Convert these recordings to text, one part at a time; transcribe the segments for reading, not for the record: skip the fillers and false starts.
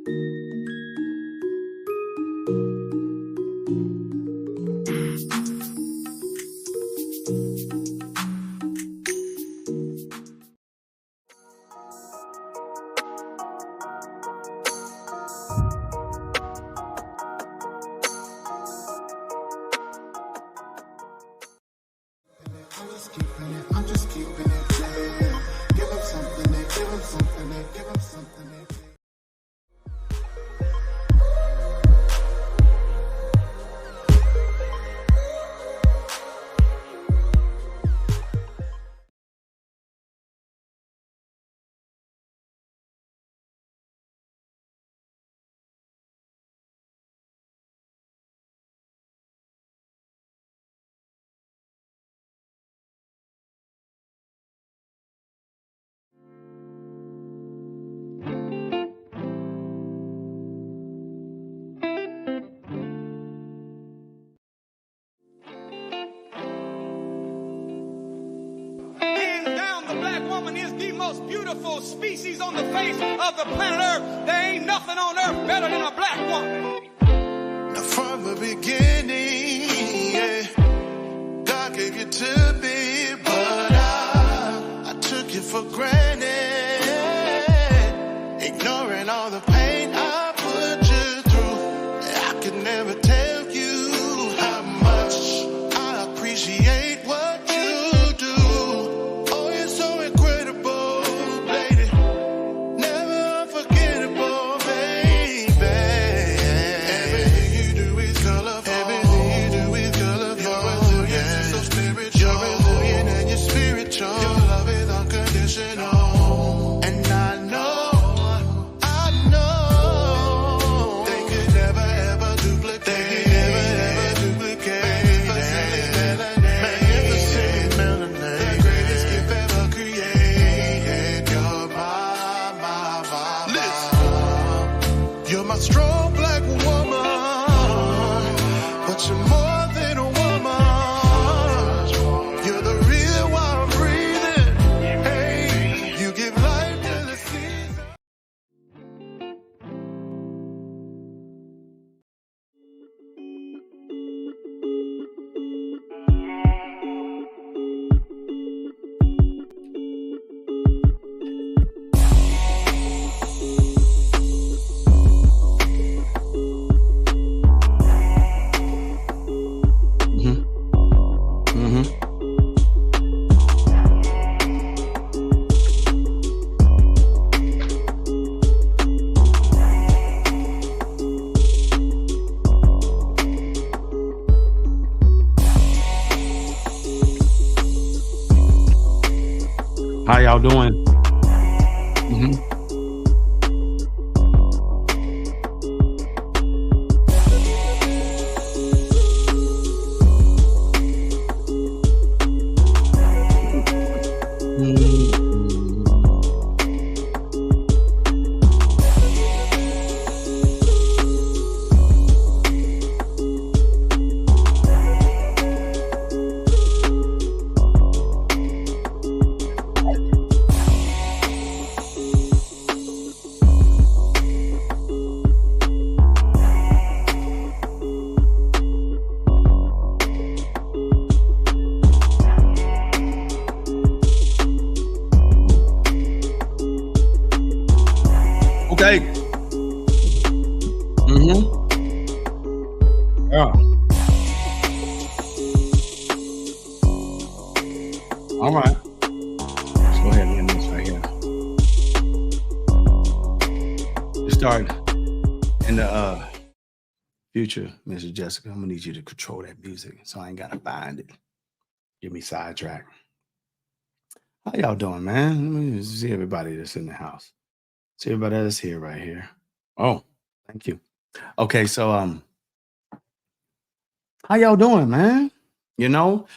I'm just keeping it clear. Give them something, give them something, give them something. Woman is the most beautiful species on the face of the planet Earth. There ain't nothing on earth better than a black woman. Now from the beginning, yeah, God gave you to me, but I took it for granted, ignoring all the pain I put you through. I could never tell you how much I appreciate what you do. Oh, you're so incredible, lady. Never unforgettable, baby. Everything you do is colorful. Everything you do is colorful. You're resilient, yeah. So spiritual. You're resilient and you're spiritual. Your love is unconditional. And I know they could never ever duplicate. They could never ever duplicate. Magnificent melanin. The greatest gift ever created. You're my. Listen. You're my strong black woman, but you're more than a woman. You're the reason why I'm breathing. Hey, you give life to the season. How y'all doing? Okay. Yeah. All right. Let's go ahead and end this right here. You start in the future, Mrs. Jessica. I'm gonna need you to control that music so I ain't gotta find it. Get me sidetracked. How y'all doing, man? Let me see everybody that's in the house. See everybody that's here right here. Oh, thank you. Okay, so how y'all doing, man? You know,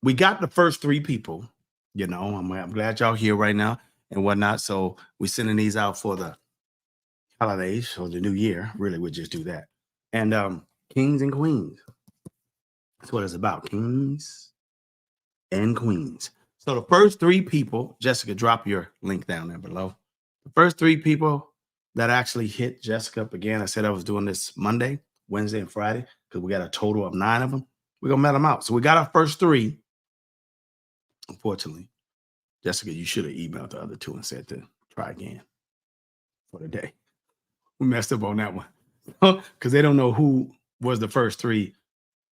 we got the first three people. You know, I'm glad y'all here right now and whatnot. So we're sending these out for the holidays or the new year. Really, we'll just do that. And kings and queens. That's what it's about. Kings and queens. So the first three people, Jessica, drop your link down there below. The first three people that actually hit Jessica up again. I said I was doing this Monday, Wednesday, and Friday because we got a total of 9 of them. We're going to mail them out. So we got our first 3. Unfortunately, Jessica, you should have emailed the other 2 and said to try again for the day. We messed up on that one because they don't know who was the first 3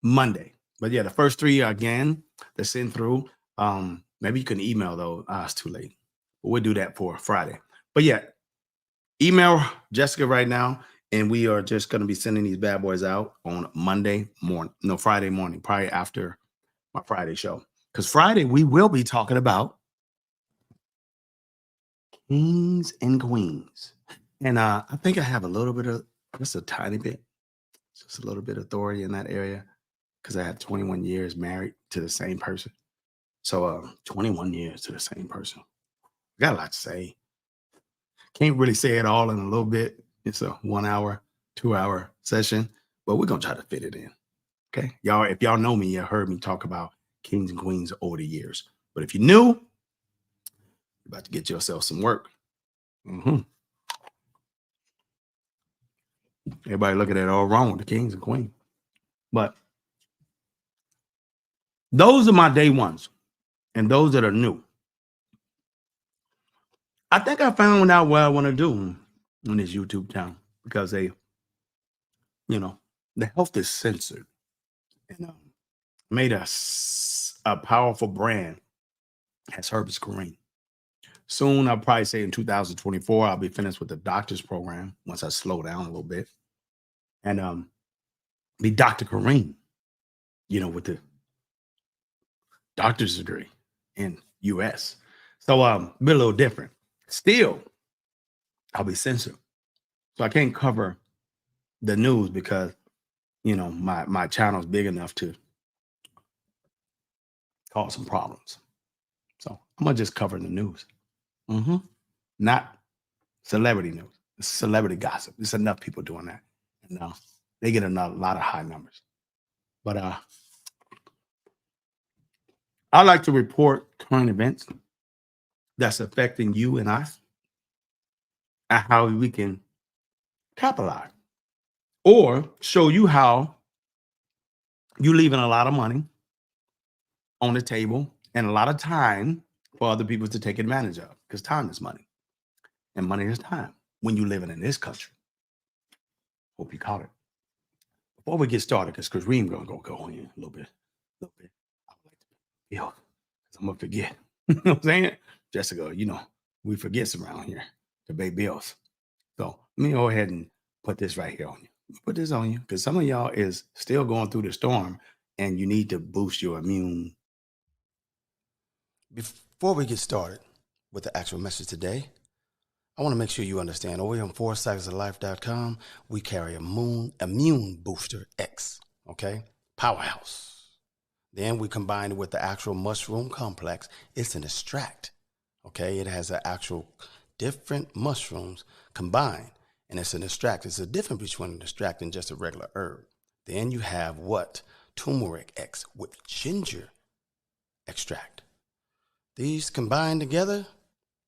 Monday. But yeah, the first 3 again, they send through. Maybe you can email though. It's too late. But we'll do that for Friday. But yeah, email Jessica right now, and we are just going to be sending these bad boys out on Friday morning, probably after my Friday show. Because Friday we will be talking about kings and queens. And I think I have a little bit of, just a tiny bit, just a little bit of authority in that area because I had 21 years married to the same person. So 21 years to the same person. Got a lot to say. Can't really say it all in a little bit. It's a 1 hour, 2 hour session, but we're going to try to fit it in. Okay. Y'all, if y'all know me, you heard me talk about kings and queens over the years. But if you're new, you're about to get yourself some work. Everybody looking at it all wrong with the kings and queens. But those are my day ones and those that are new. I think I found out what I want to do on this YouTube channel because the health is censored and made us a powerful brand as Herbert Kareem. Soon, I'll probably say in 2024, I'll be finished with the doctor's program once I slow down a little bit and be Dr. Kareem, with the doctor's degree in U.S. So be a little different. Still, I'll be censored. So I can't cover the news because, my channel is big enough to cause some problems. So I'm going to just cover the news. Not celebrity news. It's celebrity gossip. There's enough people doing that. And they get a lot of high numbers. But I like to report current events that's affecting you and I, and how we can capitalize or show you how you're leaving a lot of money on the table and a lot of time for other people to take advantage of, because time is money and money is time when you're living in this country. Hope you caught it. Before we get started, because Kareem gonna go on here a little bit. I would like to because I'm gonna forget. You know what I'm saying? Jessica, we forget around here to pay bills. So let me go ahead and put this right here on you. Put this on you because some of y'all is still going through the storm and you need to boost your immune. Before we get started with the actual message today, I want to make sure you understand over here on 4cyclesoflife.com, we carry Immune Booster X, okay? Powerhouse. Then we combine it with the actual mushroom complex. It's an extract, okay? It has an actual different mushrooms combined, and it's an extract. It's a difference between an extract and just a regular herb. Then you have what? Turmeric X with ginger extract. These combined together,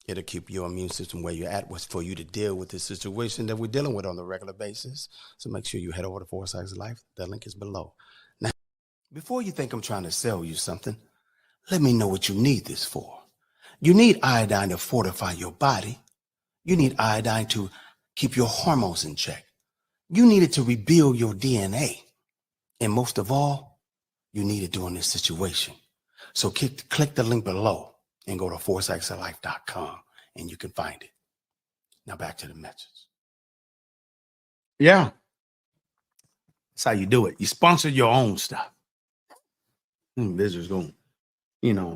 it'll keep your immune system where you're at, was for you to deal with the situation that we're dealing with on a regular basis. So make sure you head over to 4 Cycles of Life. The link is below. Now, before you think I'm trying to sell you something, let me know what you need this for. You need iodine to fortify your body. You need iodine to keep your hormones in check. You need it to rebuild your DNA. And most of all, you need it during this situation. So click the link below and go to 4cyclesoflife.com and you can find it. Now back to the message. Yeah. That's how you do it. You sponsor your own stuff. Visitors going,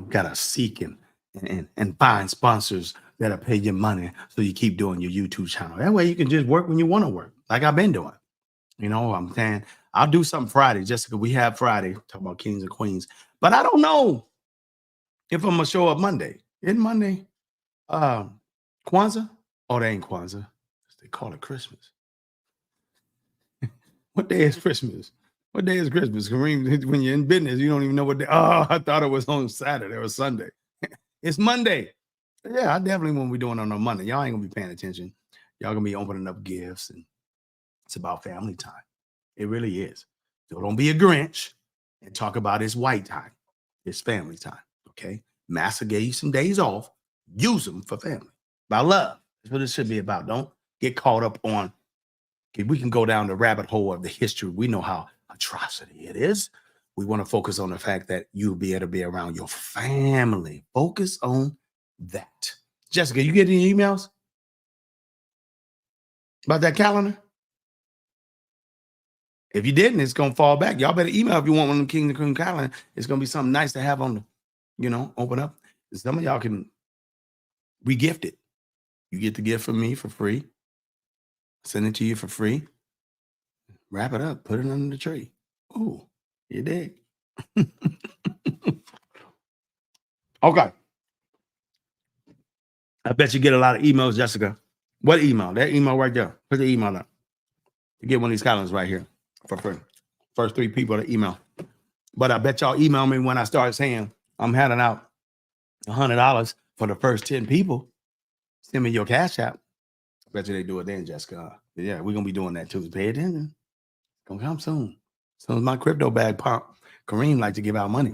gotta seek and find sponsors that'll pay you money so you keep doing your YouTube channel. That way you can just work when you want to work, like I've been doing. I'm saying I'll do something Friday, Jessica. We have Friday, talk about kings and queens, but I don't know if I'm gonna show up Monday. Isn't Monday Kwanzaa? Oh, they ain't Kwanzaa. They call it Christmas. What day is Christmas? What day is Christmas? Kareem, when you're in business, you don't even know what day. Oh, I thought it was on Saturday or Sunday. It's Monday. Yeah, I definitely won't be doing it on no Monday. Y'all ain't gonna be paying attention. Y'all gonna be opening up gifts, and it's about family time. It really is. So don't be a Grinch and talk about it's white time. It's family time. Okay. Master gave you some days off. Use them for family. About love. That's what it should be about. Don't get caught up on. Okay, we can go down the rabbit hole of the history. We know how atrocity it is. We want to focus on the fact that you'll be able to be around your family. Focus on that. Jessica, you get any emails about that calendar? If you didn't, it's gonna fall back. Y'all better email if you want one of them King and Queen calendar. It's gonna be something nice to have on the, open up. Some of y'all can re-gift it. You get the gift from me for free. Send it to you for free. Wrap it up, put it under the tree. Ooh, you dig? Okay. I bet you get a lot of emails, Jessica. What email? That email right there. Put the email up. You get one of these calendars right here for free. First 3 people to email. But I bet y'all email me when I start saying I'm handing out $100 for the first 10 people. Send me your Cash App. I bet you they do it then, Jessica. Yeah, we're gonna be doing that too. Pay attention. It's gonna come soon. As soon as my crypto bag pop, Kareem like to give out money.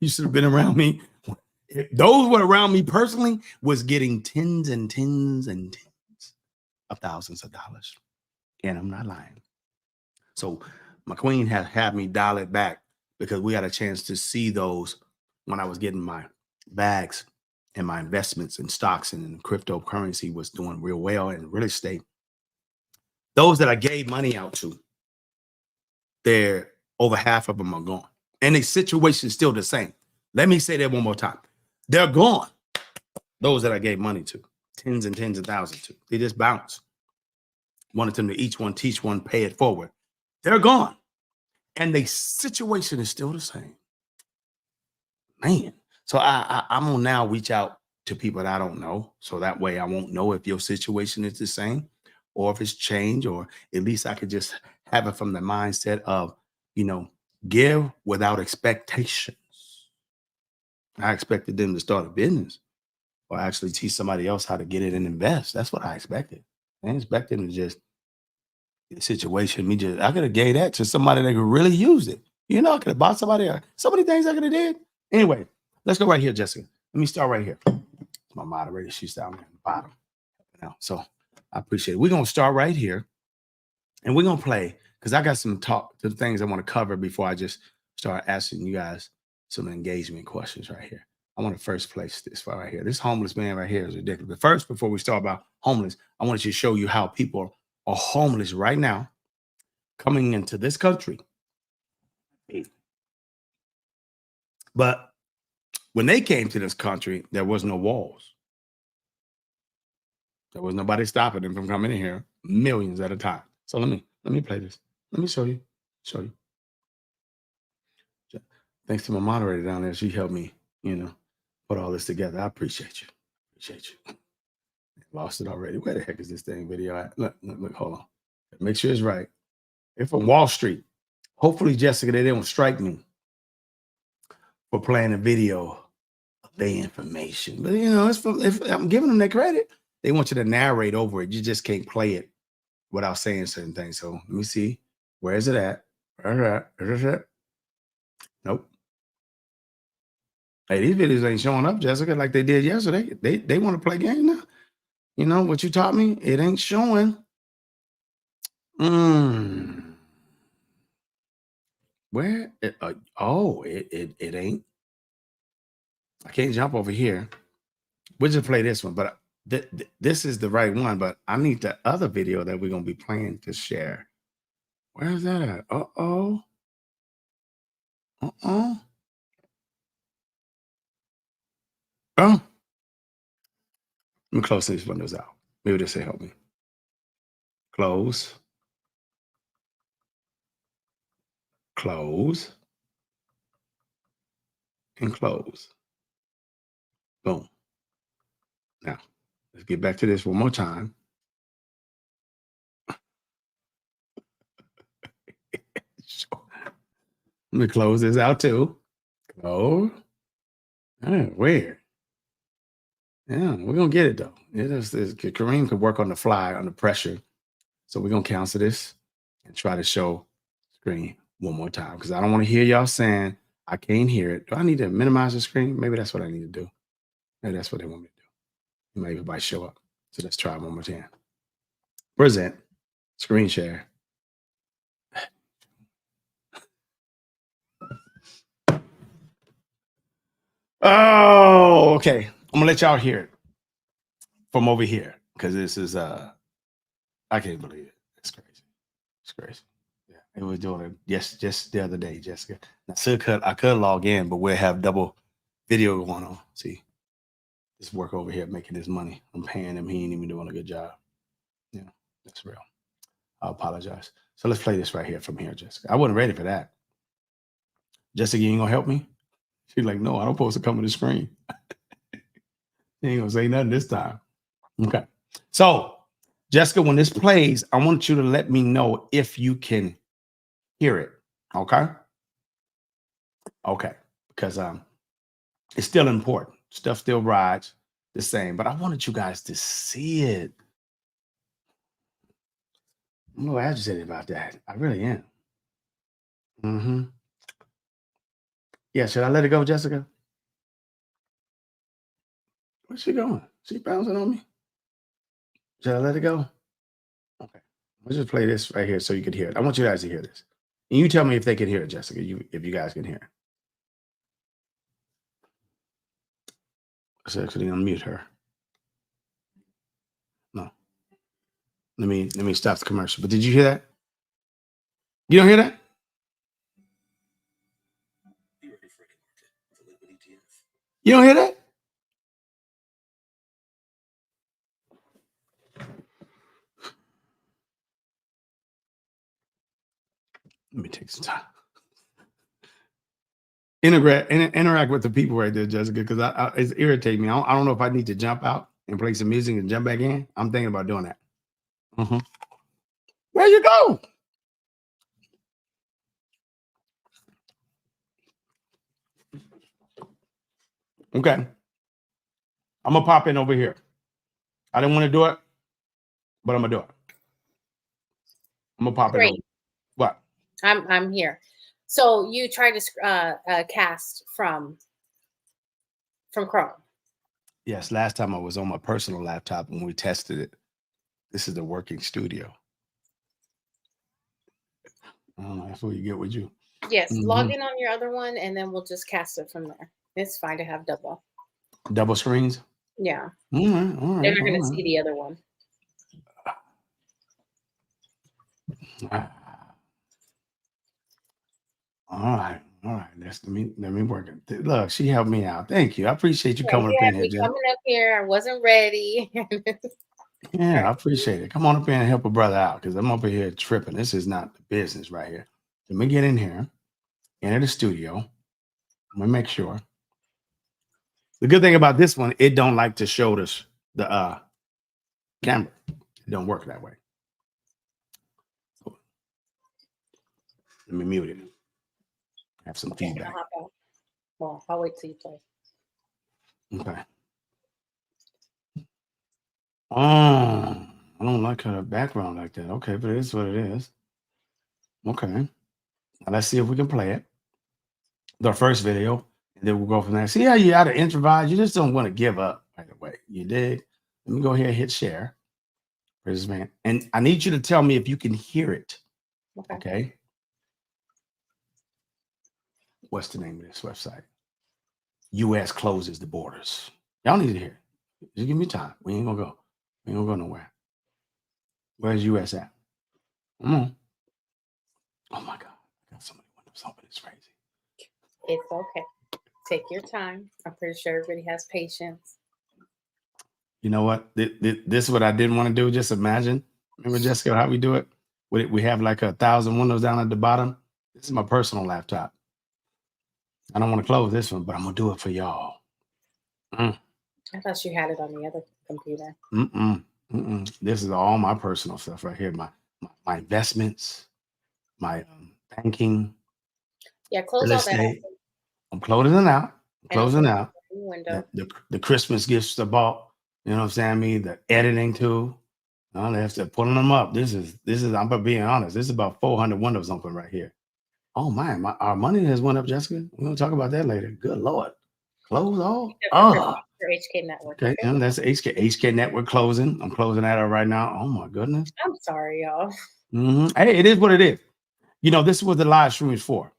You should have been around me. If those were around me personally was getting tens and tens and tens of thousands of dollars. And I'm not lying. So my queen has had me dial it back because we had a chance to see those when I was getting my bags and my investments in stocks and cryptocurrency was doing real well in real estate. Those that I gave money out to, they're over half of them are gone. And the situation is still the same. Let me say that one more time. They're gone. Those that I gave money to, tens and tens of thousands to, they just bounced. Wanted them to each one teach one, pay it forward. They're gone. And the situation is still the same. Man. So I'm gonna now reach out to people that I don't know. So that way I won't know if your situation is the same or if it's changed, or at least I could just have it from the mindset of, give without expectations. I expected them to start a business or actually teach somebody else how to get it and invest. That's what I expected. I didn't expect them to just the situation. I could have gave that to somebody that could really use it. I could have bought somebody so many things I could have did. Anyway, let's go right here, Jessica. Let me start right here. My moderator, she's down there at the bottom now. So I appreciate it. We're gonna start right here and we're gonna play because I got some things I want to cover before I just start asking you guys some engagement questions right here. I want to first place this right here. This homeless man right here is ridiculous. But first, before we start about homeless, I want to show you how people are homeless right now coming into this country. But when they came to this country, there was no walls. There was nobody stopping them from coming in here, millions at a time. So let me play this. Let me show you. Thanks to my moderator down there, she helped me, put all this together. I appreciate you. Lost it already. Where the heck is this thing video at? Look, hold on. Make sure it's right. They're from Wall Street. Hopefully, Jessica, they don't strike me for playing a video of their information. But if I'm giving them their credit, they want you to narrate over it. You just can't play it without saying certain things. So let me see. Where is it at? Is it? Nope. Hey, these videos ain't showing up, Jessica, like they did yesterday. They want to play game now. You know what you taught me? It ain't showing. Where? It ain't. I can't jump over here. We'll just play this one, but this is the right one. But I need the other video that we're gonna be playing to share. Where is that at? Oh. Let me close these windows out. Maybe this will help me. Close. And close. Boom. Now, let's get back to this one more time. Let me close this out too. Close. Weird. Yeah, we're gonna get it though. Kareem could work on the fly under pressure. So we're gonna cancel this and try to show screen one more time because I don't want to hear y'all saying I can't hear it. Do I need to minimize the screen? Maybe that's what I need to do. Maybe that's what they want me to do. Maybe everybody show up. So let's try one more time. Present. Screen share. Oh, okay. I'm gonna let y'all hear it from over here because this is I can't believe it. It's crazy. It's crazy. Yeah, it was doing it just the other day, Jessica. I could log in, but we'll have double video going on. See, this work over here making his money. I'm paying him. He ain't even doing a good job. Yeah, that's real. I apologize. So let's play this right here from here, Jessica. I wasn't ready for that. Jessica, you ain't gonna help me? She's like, no, I don't supposed to come on the screen. He ain't gonna say nothing this time. Okay. So, Jessica, when this plays, I want you to let me know if you can hear it. Okay. Okay. Because it's still important. Stuff still rides the same, but I wanted you guys to see it. I'm a little agitated about that. I really am. Mm-hmm. Yeah, should I let it go, Jessica? Where's she going? She bouncing on me? Should I let it go? Okay. Let's just play this right here so you can hear it. I want you guys to hear this. And you tell me if they can hear it, Jessica, if you guys can hear it. Let's actually unmute her. No. Let me stop the commercial. But did you hear that? You don't hear that? You don't hear that? Let me take some time. Interact with the people right there, Jessica, because it's irritating me. I don't know if I need to jump out and play some music and jump back in. I'm thinking about doing that. Mm-hmm. Where you go? Okay. I'm gonna pop in over here. I didn't want to do it, but I'm gonna do it. I'm gonna pop it over. What? I'm here. So you tried to cast from Chrome. Yes, last time I was on my personal laptop when we tested it. This is the working studio. I don't know. That's what you get with you. Yes, log in on your other one, and then we'll just cast it from there. It's fine to have double screens. Yeah. All right. They're not going to see the other one. All right. Let me work it. Look, she helped me out. Thank you. I appreciate you coming up in here, Jen. Coming up here. I wasn't ready. Yeah, I appreciate it. Come on up in and help a brother out because I'm up here tripping. This is not the business right here. Let me get in here, enter the studio. Let me make sure. The good thing about this one, it don't like to show the camera. It don't work that way. So, let me mute it. Have some feedback. Well, I'll wait till you play. Okay. Oh, I don't like her background like that. Okay, but it is what it is. Okay. Now let's see if we can play it. The first video, and then we'll go from there. See how you out of introvert? You just don't want to give up right away. You dig? Let me go ahead and hit share. Praise man. And I need you to tell me if you can hear it. Okay. What's the name of this website? U.S. closes the borders. Y'all need to hear it. Just give me time. We ain't gonna go. We ain't gonna go nowhere. Where's U.S. at? Come on. Oh my God. I got so many windows open. It's crazy. It's okay. Take your time. I'm pretty sure everybody has patience. You know what? This is what I didn't want to do. Just imagine. Remember, Jessica, how we do it? We have like 1,000 windows down at the bottom. This is my personal laptop. I don't want to close this one, but I'm going to do it for y'all. I thought you had it on the other computer. This is all my personal stuff right here. My investments, my banking. Yeah, close all that. I'm closing it out. Window. The Christmas gifts I bought. You know what I'm saying? I mean, the editing too. I have to pulling them up. This is. I'm being honest. This is about 400 windows open right here. Oh man, our money has went up, Jessica. We're gonna talk about that later. Good Lord, close all. Oh, For HK Network. okay. And that's HK Network closing. I'm closing that out right now. Oh my goodness. I'm sorry, y'all. Hey, it is what it is. You know, this is what the live stream is for.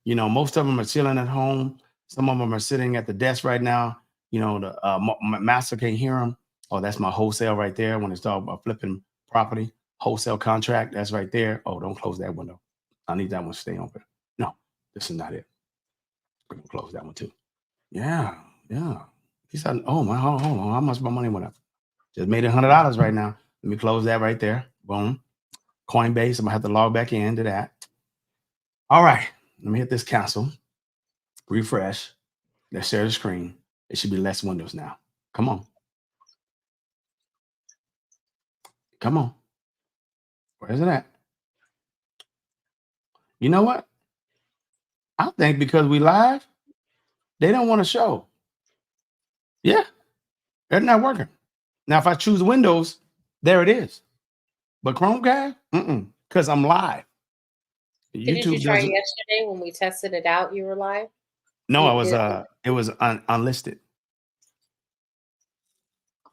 You know, most of them are chilling at home. Some of them are sitting at the desk right now. You know, the master can't hear them. Oh, that's my wholesale right there. When it's talking about flipping property, wholesale contract, that's right there. Oh, don't close that window. I need that one to stay open. No, this is not it. We're gonna close that one too. Yeah. He said, oh my, hold on. How much my money went up? Just made $100 right now. Let me close that right there. Boom. Coinbase. I'm gonna have to log back into that. All right. Let me hit this cancel. Refresh. Let's share the screen. It should be less windows now. Come on. Come on. Where is it at? You know what? I think because we live, they don't want to show. Yeah. They're not working. Now, if I choose Windows, there it is. But Chromecast, because I'm live. Did you YouTube try doesn't. yesterday when we tested it out? You were live. No, You I was. did? It was unlisted.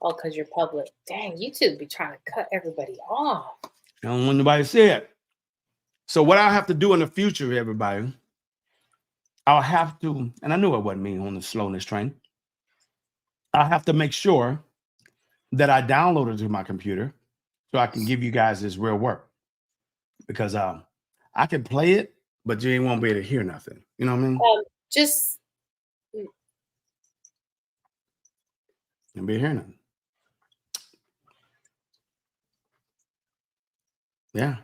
Oh, because you're public. Dang, YouTube be trying to cut everybody off. I don't want nobody to see it. So what I have to do in the future, everybody, I'll have to, and I knew it wasn't me on the slowness train. I have to make sure that I download it to my computer so I can give you guys this real work. Because I can play it, but you ain't won't be able to hear nothing. You know what I mean? Just You'll be hearing nothing. Yeah.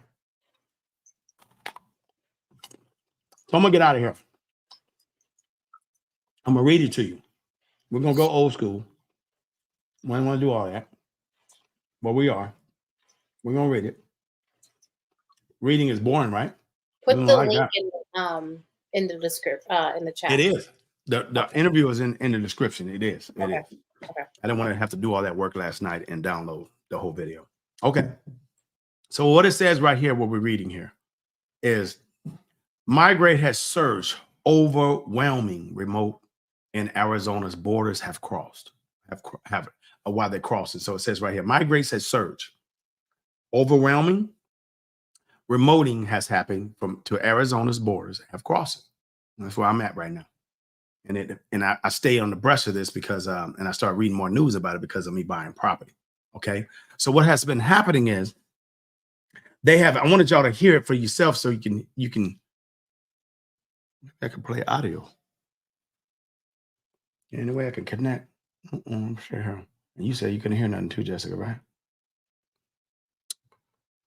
So I'm gonna get out of here. I'm gonna read it to you. We're gonna go old school. We don't want to do all that, but we are. We're gonna read it. Reading is boring, right? put don't the like link that. in the description in the chat. It is. The interview is in the description. It is. It Okay. is. Okay. I didn't want to have to do all that work last night and download the whole video. Okay. So what it says right here, what we're reading here, is migrate has surged, overwhelming remote in Arizona's borders have crossed, while they're crossing. So it says right here, migrate has surged, overwhelming remoting has happened to Arizona's borders have crossed. That's where I'm at right now. And I stay on the brush of this because and I start reading more news about it because of me buying property. Okay. So what has been happening is I wanted y'all to hear it for yourself so you can I can play audio. Any way I can connect. I'm sure. And you said you couldn't hear nothing too, Jessica, right?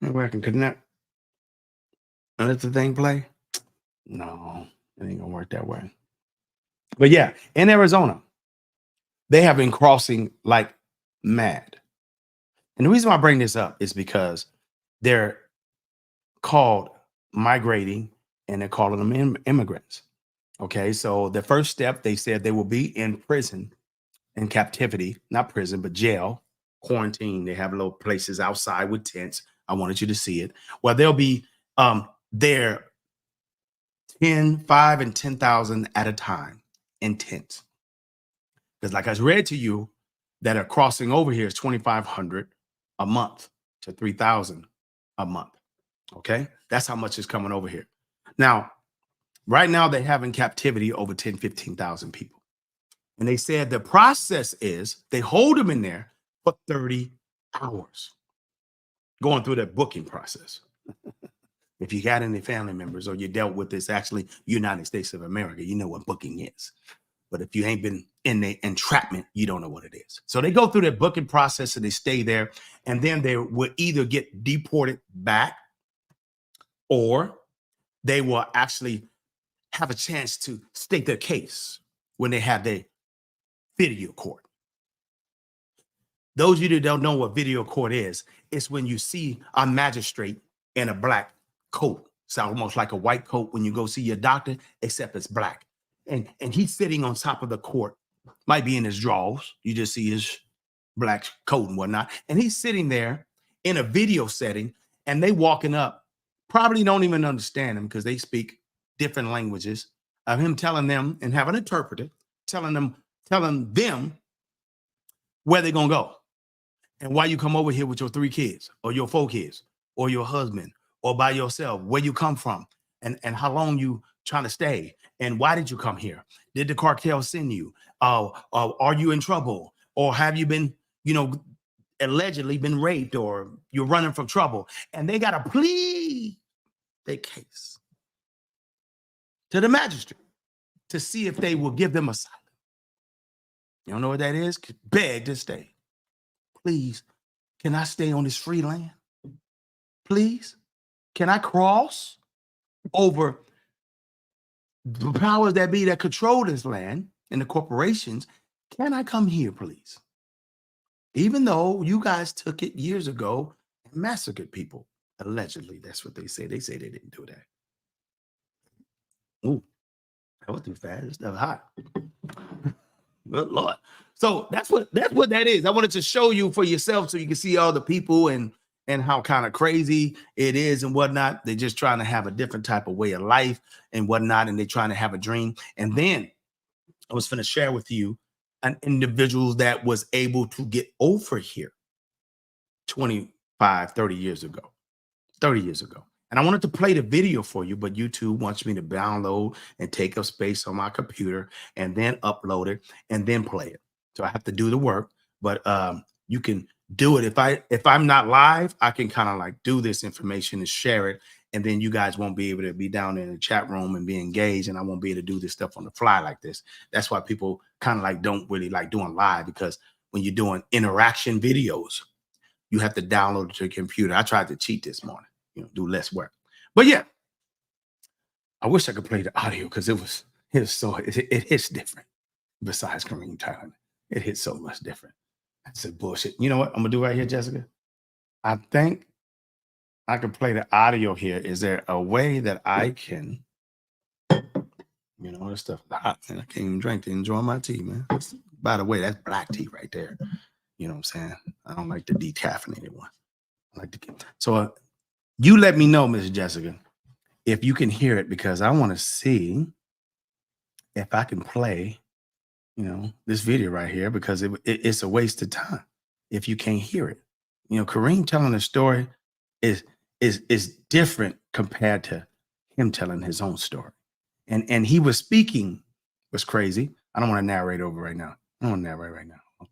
Any way I can connect and let the thing play? No, it ain't gonna work that way. But yeah, in Arizona, they have been crossing like mad. And the reason why I bring this up is because they're called migrating and they're calling them immigrants. Okay, so the first step, they said they will be in prison, in captivity, not prison, but jail, quarantine. They have little places outside with tents. I wanted you to see it. Well, they'll be there 5 and 10,000 at a time in tents. Because like I read to you, that are crossing over here is 2,500 a month to 3,000 a month. Okay, that's how much is coming over here. Now, right now they have in captivity over 10, 15,000 people. And they said the process is they hold them in there for 30 hours, going through that booking process. If you got any family members or you dealt with this, actually United States of America, you know what booking is. But if you ain't been in the entrapment, you don't know what it is. So they go through their booking process and they stay there. And then they will either get deported back or they will actually have a chance to state their case when they have their video court. Those of you that don't know what video court is, it's when you see a magistrate in a black coat. It's almost like a white coat when you go see your doctor, except it's black. And he's sitting on top of the court Might be in his drawers. You just see his black coat and whatnot. And he's sitting there in a video setting, and they walking up, probably don't even understand him because they speak different languages, of him telling them and have an interpreter telling them where they're gonna go and why you come over here with your 3 kids or your 4 kids or your husband or by yourself, where you come from and how long you trying to stay and why did you come here? Did the cartel send you? Are you in trouble? Or have you been, allegedly been raped or you're running from trouble? And they got to plead their case to the magistrate to see if they will give them asylum. You don't know what that is? Beg to stay. Please, can I stay on this free land? Please, can I cross over the powers that be that control this land and the corporations? Can I come here, please? Even though you guys took it years ago and massacred people, allegedly, that's what they say. They say they didn't do that. Ooh, that was too fast. This stuff hot. Good Lord. So that's what that is. I wanted to show you for yourself so you can see all the people and how kind of crazy it is and whatnot. They're just trying to have a different type of way of life and whatnot, and they're trying to have a dream. And then I was going to share with you an individual that was able to get over here 25, 30 years ago. 30 years ago. And I wanted to play the video for you, but YouTube wants me to download and take up space on my computer and then upload it and then play it. So I have to do the work, but you can do it. If I'm not live, I can kind of like do this information and share it. And then you guys won't be able to be down in the chat room and be engaged. And I won't be able to do this stuff on the fly like this. That's why people kind of like don't really like doing live, because when you're doing interaction videos, you have to download it to your computer. I tried to cheat this morning, do less work. But yeah, I wish I could play the audio because it hits different. Besides Kareem Tyler, it hits so much different. That's a bullshit. You know what I'm gonna do right here, Jessica? I think I can play the audio here. Is there a way that I can, this stuff is hot, man. I can't even drink to enjoy my tea, man. By the way, that's black tea right there. You know what I'm saying? I don't like the decaffeinated one. I like to get so. You let me know, Miss Jessica, if you can hear it, because I want to see if I can play, this video right here, because it's a waste of time if you can't hear it. Kareem telling the story is different compared to him telling his own story. And he was speaking was crazy. I don't want to narrate over right now. I don't want to narrate right now.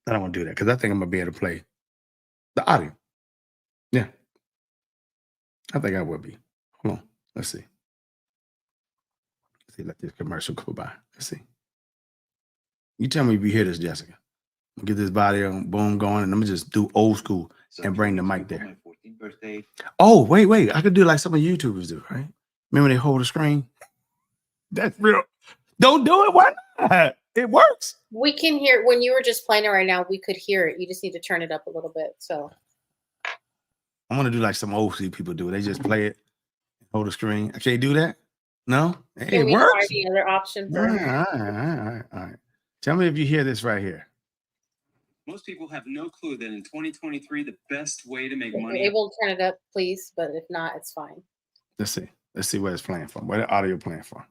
I don't want to do that because I think I'm going to be able to play the audio. Yeah. I think I will be. Hold on. Let's see. Let this commercial go by. Let's see. You tell me if you hear this, Jessica. I'll get this body on boom going, and let me just do old school and bring the mic there. My 14th birthday. Oh, wait. I could do like some of YouTubers do, right? Remember they hold the screen? That's real. Don't do it. Why not? It works. We can hear when you were just playing it right now. We could hear it. You just need to turn it up a little bit. So I want to do like some old school people do. They just play it, hold the screen. I can't do that. No, it works. Try the other option for All right. Tell me if you hear this right here. Most people have no clue that in 2023, the best way to make If money. you're able to turn it up, please. But if not, it's fine. Let's see. Let's see where it's playing from. Where the audio playing from?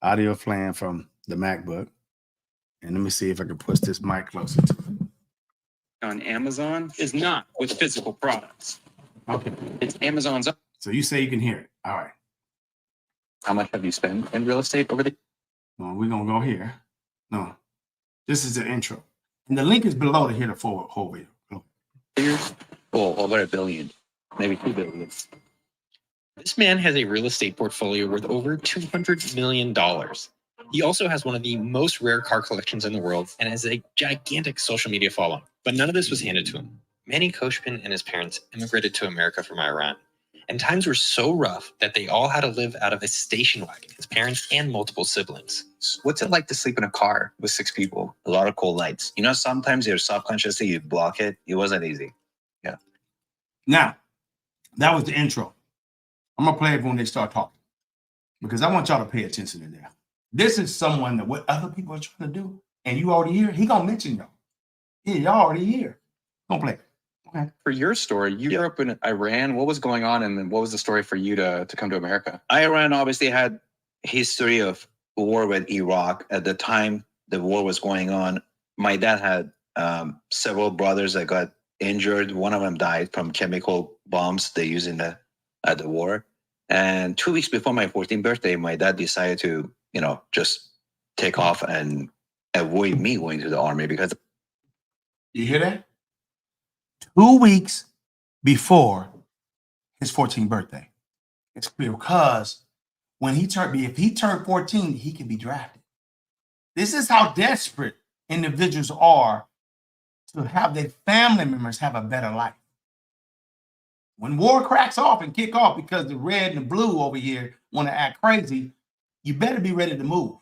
Audio playing from the MacBook. And let me see if I can push this mic closer to it. On Amazon is not with physical products. Okay. It's Amazon's. So you say you can hear it. All right. How much have you spent in real estate over the Well, we're going to go here. No. This is the intro. And the link is below to hear the whole video. years? Well, over $1 billion, maybe $2 billion. This man has a real estate portfolio worth over $200 million. He also has one of the most rare car collections in the world and has a gigantic social media following. But none of this was handed to him. Manny Koshpin and his parents immigrated to America from Iran. And times were so rough that they all had to live out of a station wagon, his parents and multiple siblings. What's it like to sleep in a car with 6 people? A lot of cool lights. Sometimes you're subconsciously, you block it. It wasn't easy. Yeah. Now, that was the intro. I'm going to play it when they start talking because I want y'all to pay attention to that. This is someone that what other people are trying to do, and you already here, he gonna mention y'all. Yeah, y'all already here. Don't play. Okay. For your story, you grew up in Iran. What was going on, and then what was the story for you to come to America? Iran obviously had history of war with Iraq. At the time the war was going on, my dad had several brothers that got injured. One of them died from chemical bombs they used at the war. And 2 weeks before my 14th birthday, my dad decided to, just take off and avoid me going to the army because. You hear that? 2 weeks before his 14th birthday. It's because if he turned 14, he can be drafted. This is how desperate individuals are to have their family members have a better life. When war cracks off and kick off because the red and the blue over here want to act crazy, you better be ready to move.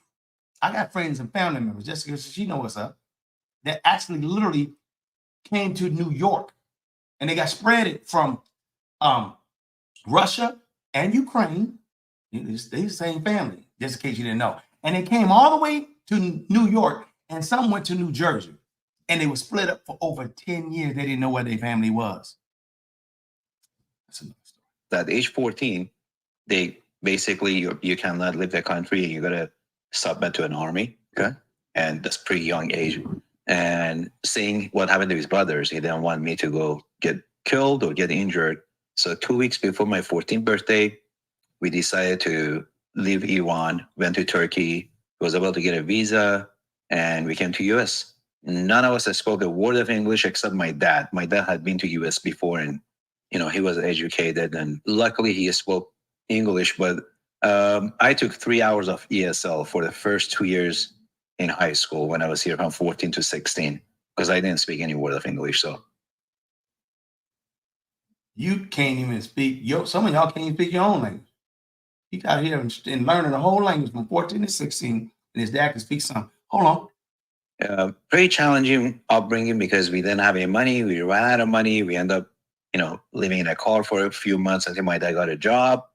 I got friends and family members, Jessica, she knows what's up, that actually literally came to New York and they got spread from Russia and Ukraine. They're the same family, just in case you didn't know. And they came all the way to New York, and some went to New Jersey. And they were split up for over 10 years. They didn't know where their family was. That's another story. At age 14, they basically, you cannot leave the country. You got to submit to an army. Okay. And that's pretty young age. And seeing what happened to his brothers, he didn't want me to go get killed or get injured. So 2 weeks before my 14th birthday, we decided to leave Iran, went to Turkey, was able to get a visa, and we came to US. None of us had spoke a word of English except my dad. My dad had been to US before, and he was educated, and luckily he spoke English. But I took 3 hours of ESL for the first 2 years in high school when I was here from 14 to 16 because I didn't speak any word of English. So you can't even speak. Some of y'all can't even speak your own language. He got here and learning the whole language from 14 to 16, and his dad can speak some. Hold on. Very challenging upbringing because we didn't have any money. We ran out of money. We ended up, living in a car for a few months until my dad got a job,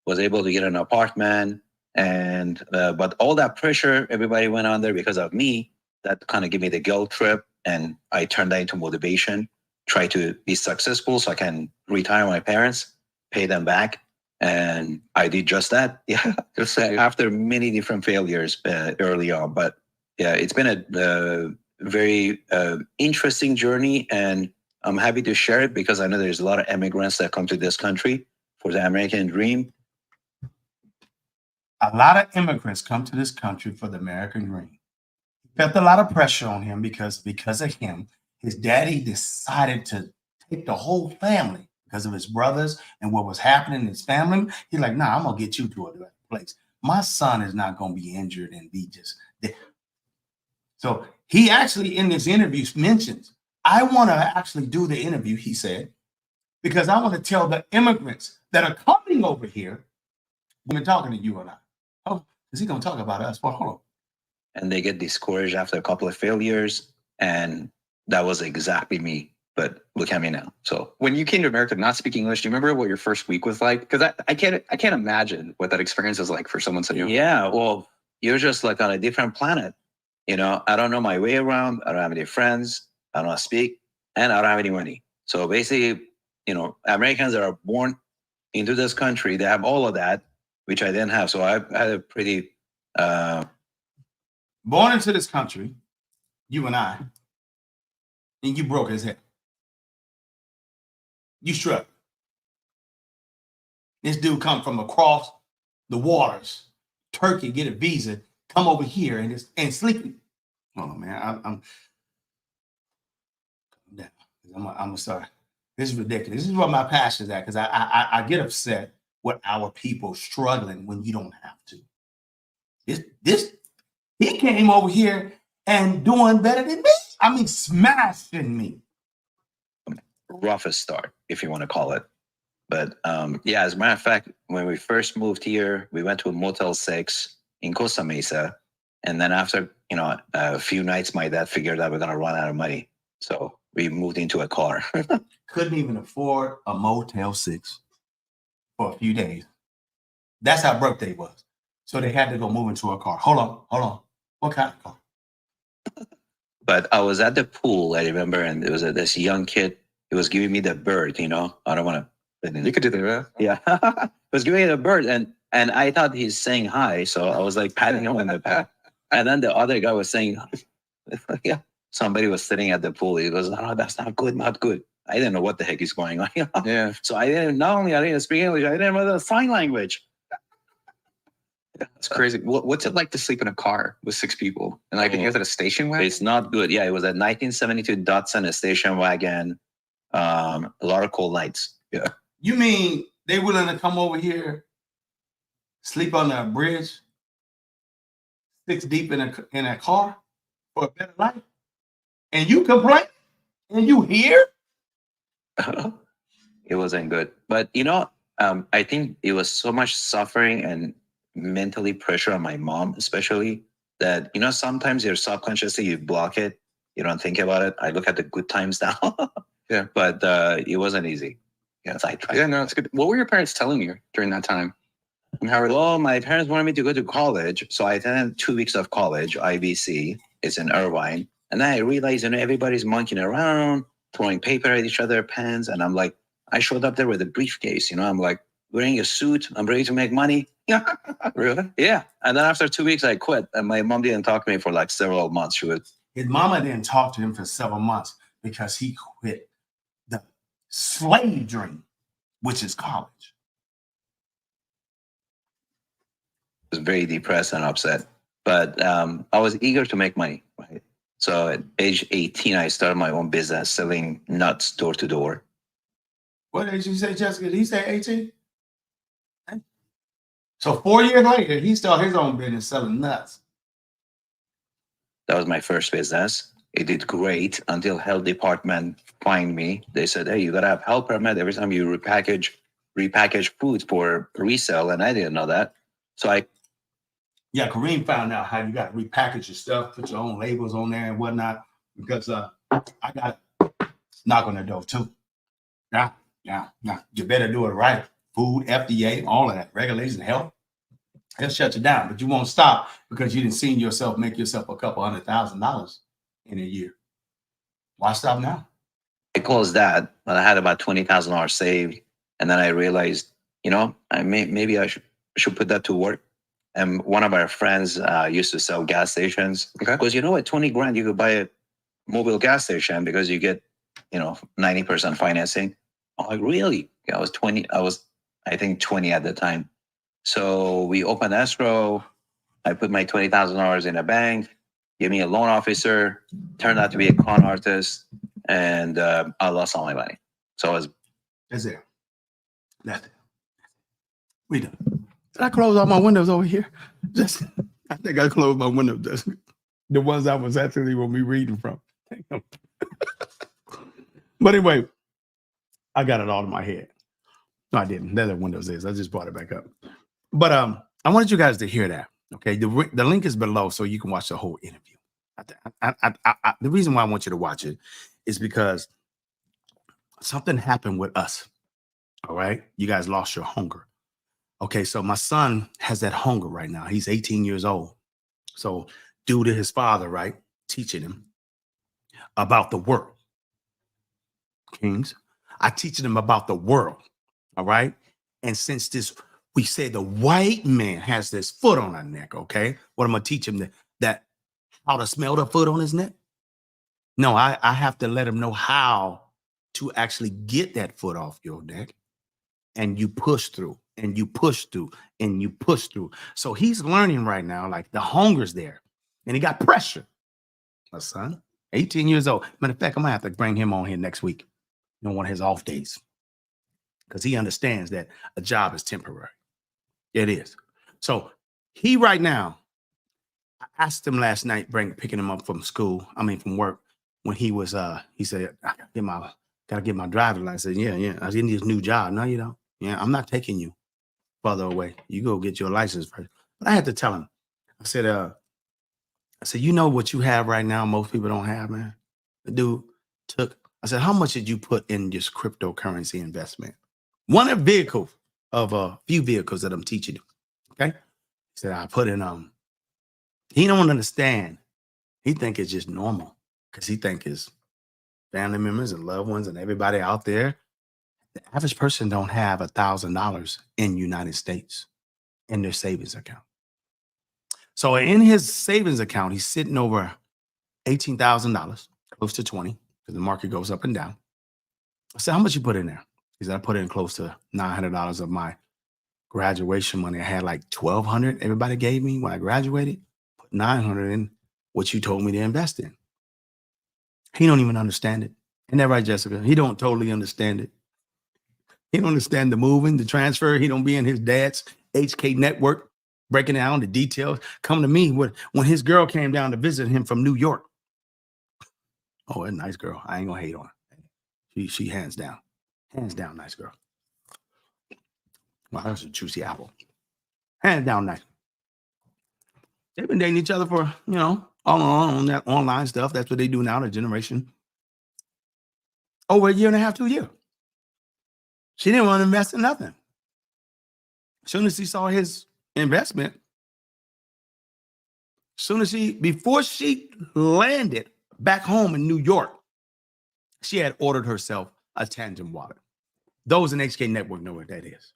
was able to get an apartment. And but all that pressure everybody went under because of me, that kind of gave me the guilt trip, and I turned that into motivation, try to be successful so I can retire my parents, pay them back. And I did just that. Yeah, just after many different failures early on. But yeah, it's been a very interesting journey, and I'm happy to share it because I know there's a lot of immigrants that come to this country for the American dream. A lot of immigrants come to this country for the American dream. He felt a lot of pressure on him because of him. His daddy decided to take the whole family because of his brothers and what was happening in his family. He's like, nah, I'm going to get you to a better place. My son is not going to be injured and be just there. So he actually in this interview mentions, I want to actually do the interview, he said, because I want to tell the immigrants that are coming over here, we've been talking to you and I. Oh, is he going to talk about us? Well, hold on. And they get discouraged after a couple of failures. And that was exactly me. But look at me now. So when you came to America not speaking English, do you remember what your first week was like? Because I can't imagine what that experience is like for someone so young. Yeah, well, you're just like on a different planet. I don't know my way around. I don't have any friends. I don't speak, and I don't have any money. So basically, Americans that are born into this country, they have all of that, which I didn't have. So I had a pretty born into this country, you and I, and you broke his head. You struck. This dude come from across the waters, Turkey, get a visa, come over here and sleep. Hold on, man. I'm down. I'm gonna start. This is ridiculous. This is what my passion is at, because I get upset with our people struggling when you don't have to. He came over here and doing better than me. I mean, smashing me. Roughest start, if you want to call it. But yeah, as a matter of fact, when we first moved here, we went to a Motel 6 in Costa Mesa. And then after, a few nights, my dad figured out we're going to run out of money. So we moved into a car. Couldn't even afford a Motel 6 for a few days. That's how broke they was. So they had to go move into a car. Hold on. What kind of car? But I was at the pool, I remember, and there was this young kid. He was giving me the bird, you know. I don't want to. You could do that. Yeah. He was giving me the bird, and I thought he's saying hi. So I was like patting him on the back. And then the other guy was saying, yeah. Somebody was sitting at the pool. He goes, "No, that's not good, not good." I didn't know what the heck is going on. Yeah. So I didn't, not only I didn't speak English, I didn't know the sign language. It's crazy. What's it like to sleep in a car with 6 people? And like, is it a station wagon? It's not good. Yeah, it was a 1972 Datsun, a station wagon. A lot of cold nights. Yeah. You mean they willing to come over here, sleep on a bridge, 6 deep in a car for a better life? And you complain? And you here? It wasn't good. But you know, I think it was so much suffering and mentally pressure on my mom, especially, that, you know, sometimes you're subconsciously, you block it, you don't think about it. I look at the good times now. Yeah. But it wasn't easy. Yes, I tried. Yeah, no, it's good. What were your parents telling you during that time? And how were they? Well, my parents wanted me to go to college, so I attended 2 weeks of college, IBC. It's in Irvine. And then I realized, you know, everybody's monkeying around, throwing paper at each other, pens. And I'm like, I showed up there with a briefcase, you know, I'm like wearing a suit. I'm ready to make money. Yeah. Really? Yeah. And then after 2 weeks, I quit. And my mom didn't talk to me for like several months. She was, His mama didn't talk to him for several months because he quit the slave dream, which is college. very depressed and upset. But I was eager to make money, right? So at age 18, I started my own business selling nuts door to door. What did you say, Jessica? Did he say 18? So 4 years later, he started his own business selling nuts. That was my first business. It did great until health department fined me. They said, hey, you gotta have health permit every time you repackage food for resale. And I didn't know that. So Yeah, Kareem found out how you got to repackage your stuff, put your own labels on there and whatnot, because I got knock on the door too. Yeah. You better do it right. Food, FDA, all of that, regulation, health. They'll shut you down, but you won't stop because you didn't see yourself make yourself a couple $100,000 in a year. Why stop now? I closed that, but I had about $20,000 saved. And then I realized, maybe I should put that to work. And one of our friends used to sell gas stations. Okay. Because at 20 grand, you could buy a mobile gas station because you get, 90% financing. I'm like, really? Yeah, I was 20. I think 20 at the time. So we opened escrow. I put my $20,000 in a bank, gave me a loan officer, turned out to be a con artist, and I lost all my money. So I was. That's it. That's it. We done. Did I close all my windows over here? I think I closed my windows. The ones I was actually going to be reading from. But anyway, I got it all in my head. No, I didn't. There the windows is. I just brought it back up. But I wanted you guys to hear that. Okay, the link is below so you can watch the whole interview. The reason why I want you to watch it is because something happened with us. All right, you guys lost your hunger. Okay, so my son has that hunger right now. He's 18 years old. So due to his father, right, teaching him about the world. Kings, I teaching him about the world. All right. And since we say the white man has this foot on our neck, okay, what I'm gonna teach him that how to smell the foot on his neck? No, I have to let him know how to actually get that foot off your neck. And you push through, and you push through, and you push through. So he's learning right now, like the hunger's there, and he got pressure. My son, 18 years old. Matter of fact, I'm gonna have to bring him on here next week, one of his off days, because he understands that a job is temporary. It is. So he right now, I asked him last night, picking him up from work, when he was he said, I gotta get my driver's license. Yeah. I need this new job. No, you don't. Yeah, I'm not taking you further away. You go get your license first. But I had to tell him. I said, what you have right now, most people don't have, man. The dude I said, how much did you put in this cryptocurrency investment? One of a few vehicles that I'm teaching him. Okay. He said, I put in, he don't understand. He think it's just normal. because he think his family members and loved ones and everybody out there, the average person don't have $1,000 in United States in their savings account. So in his savings account, he's sitting over $18,000, close to 20, because the market goes up and down. I said, how much you put in there? He said, I put in close to $900 of my graduation money. I had like $1,200 everybody gave me when I graduated. Put $900 in what you told me to invest in. He don't even understand it. Isn't that right, Jessica? He don't totally understand it. He don't understand the moving, the transfer. He don't be in his dad's HK network, breaking down the details. Come to me when his girl came down to visit him from New York. Oh, a nice girl. I ain't gonna hate on her. She hands down nice girl. Well, that's a juicy apple. Hands down nice. They've been dating each other for, all on that online stuff. That's what they do now, the generation. Over a year and a half, 2 years. She didn't want to invest in nothing. As soon as she saw his investment, before she landed back home in New York, she had ordered herself a Tangent wallet. Those in HK Network know what that is.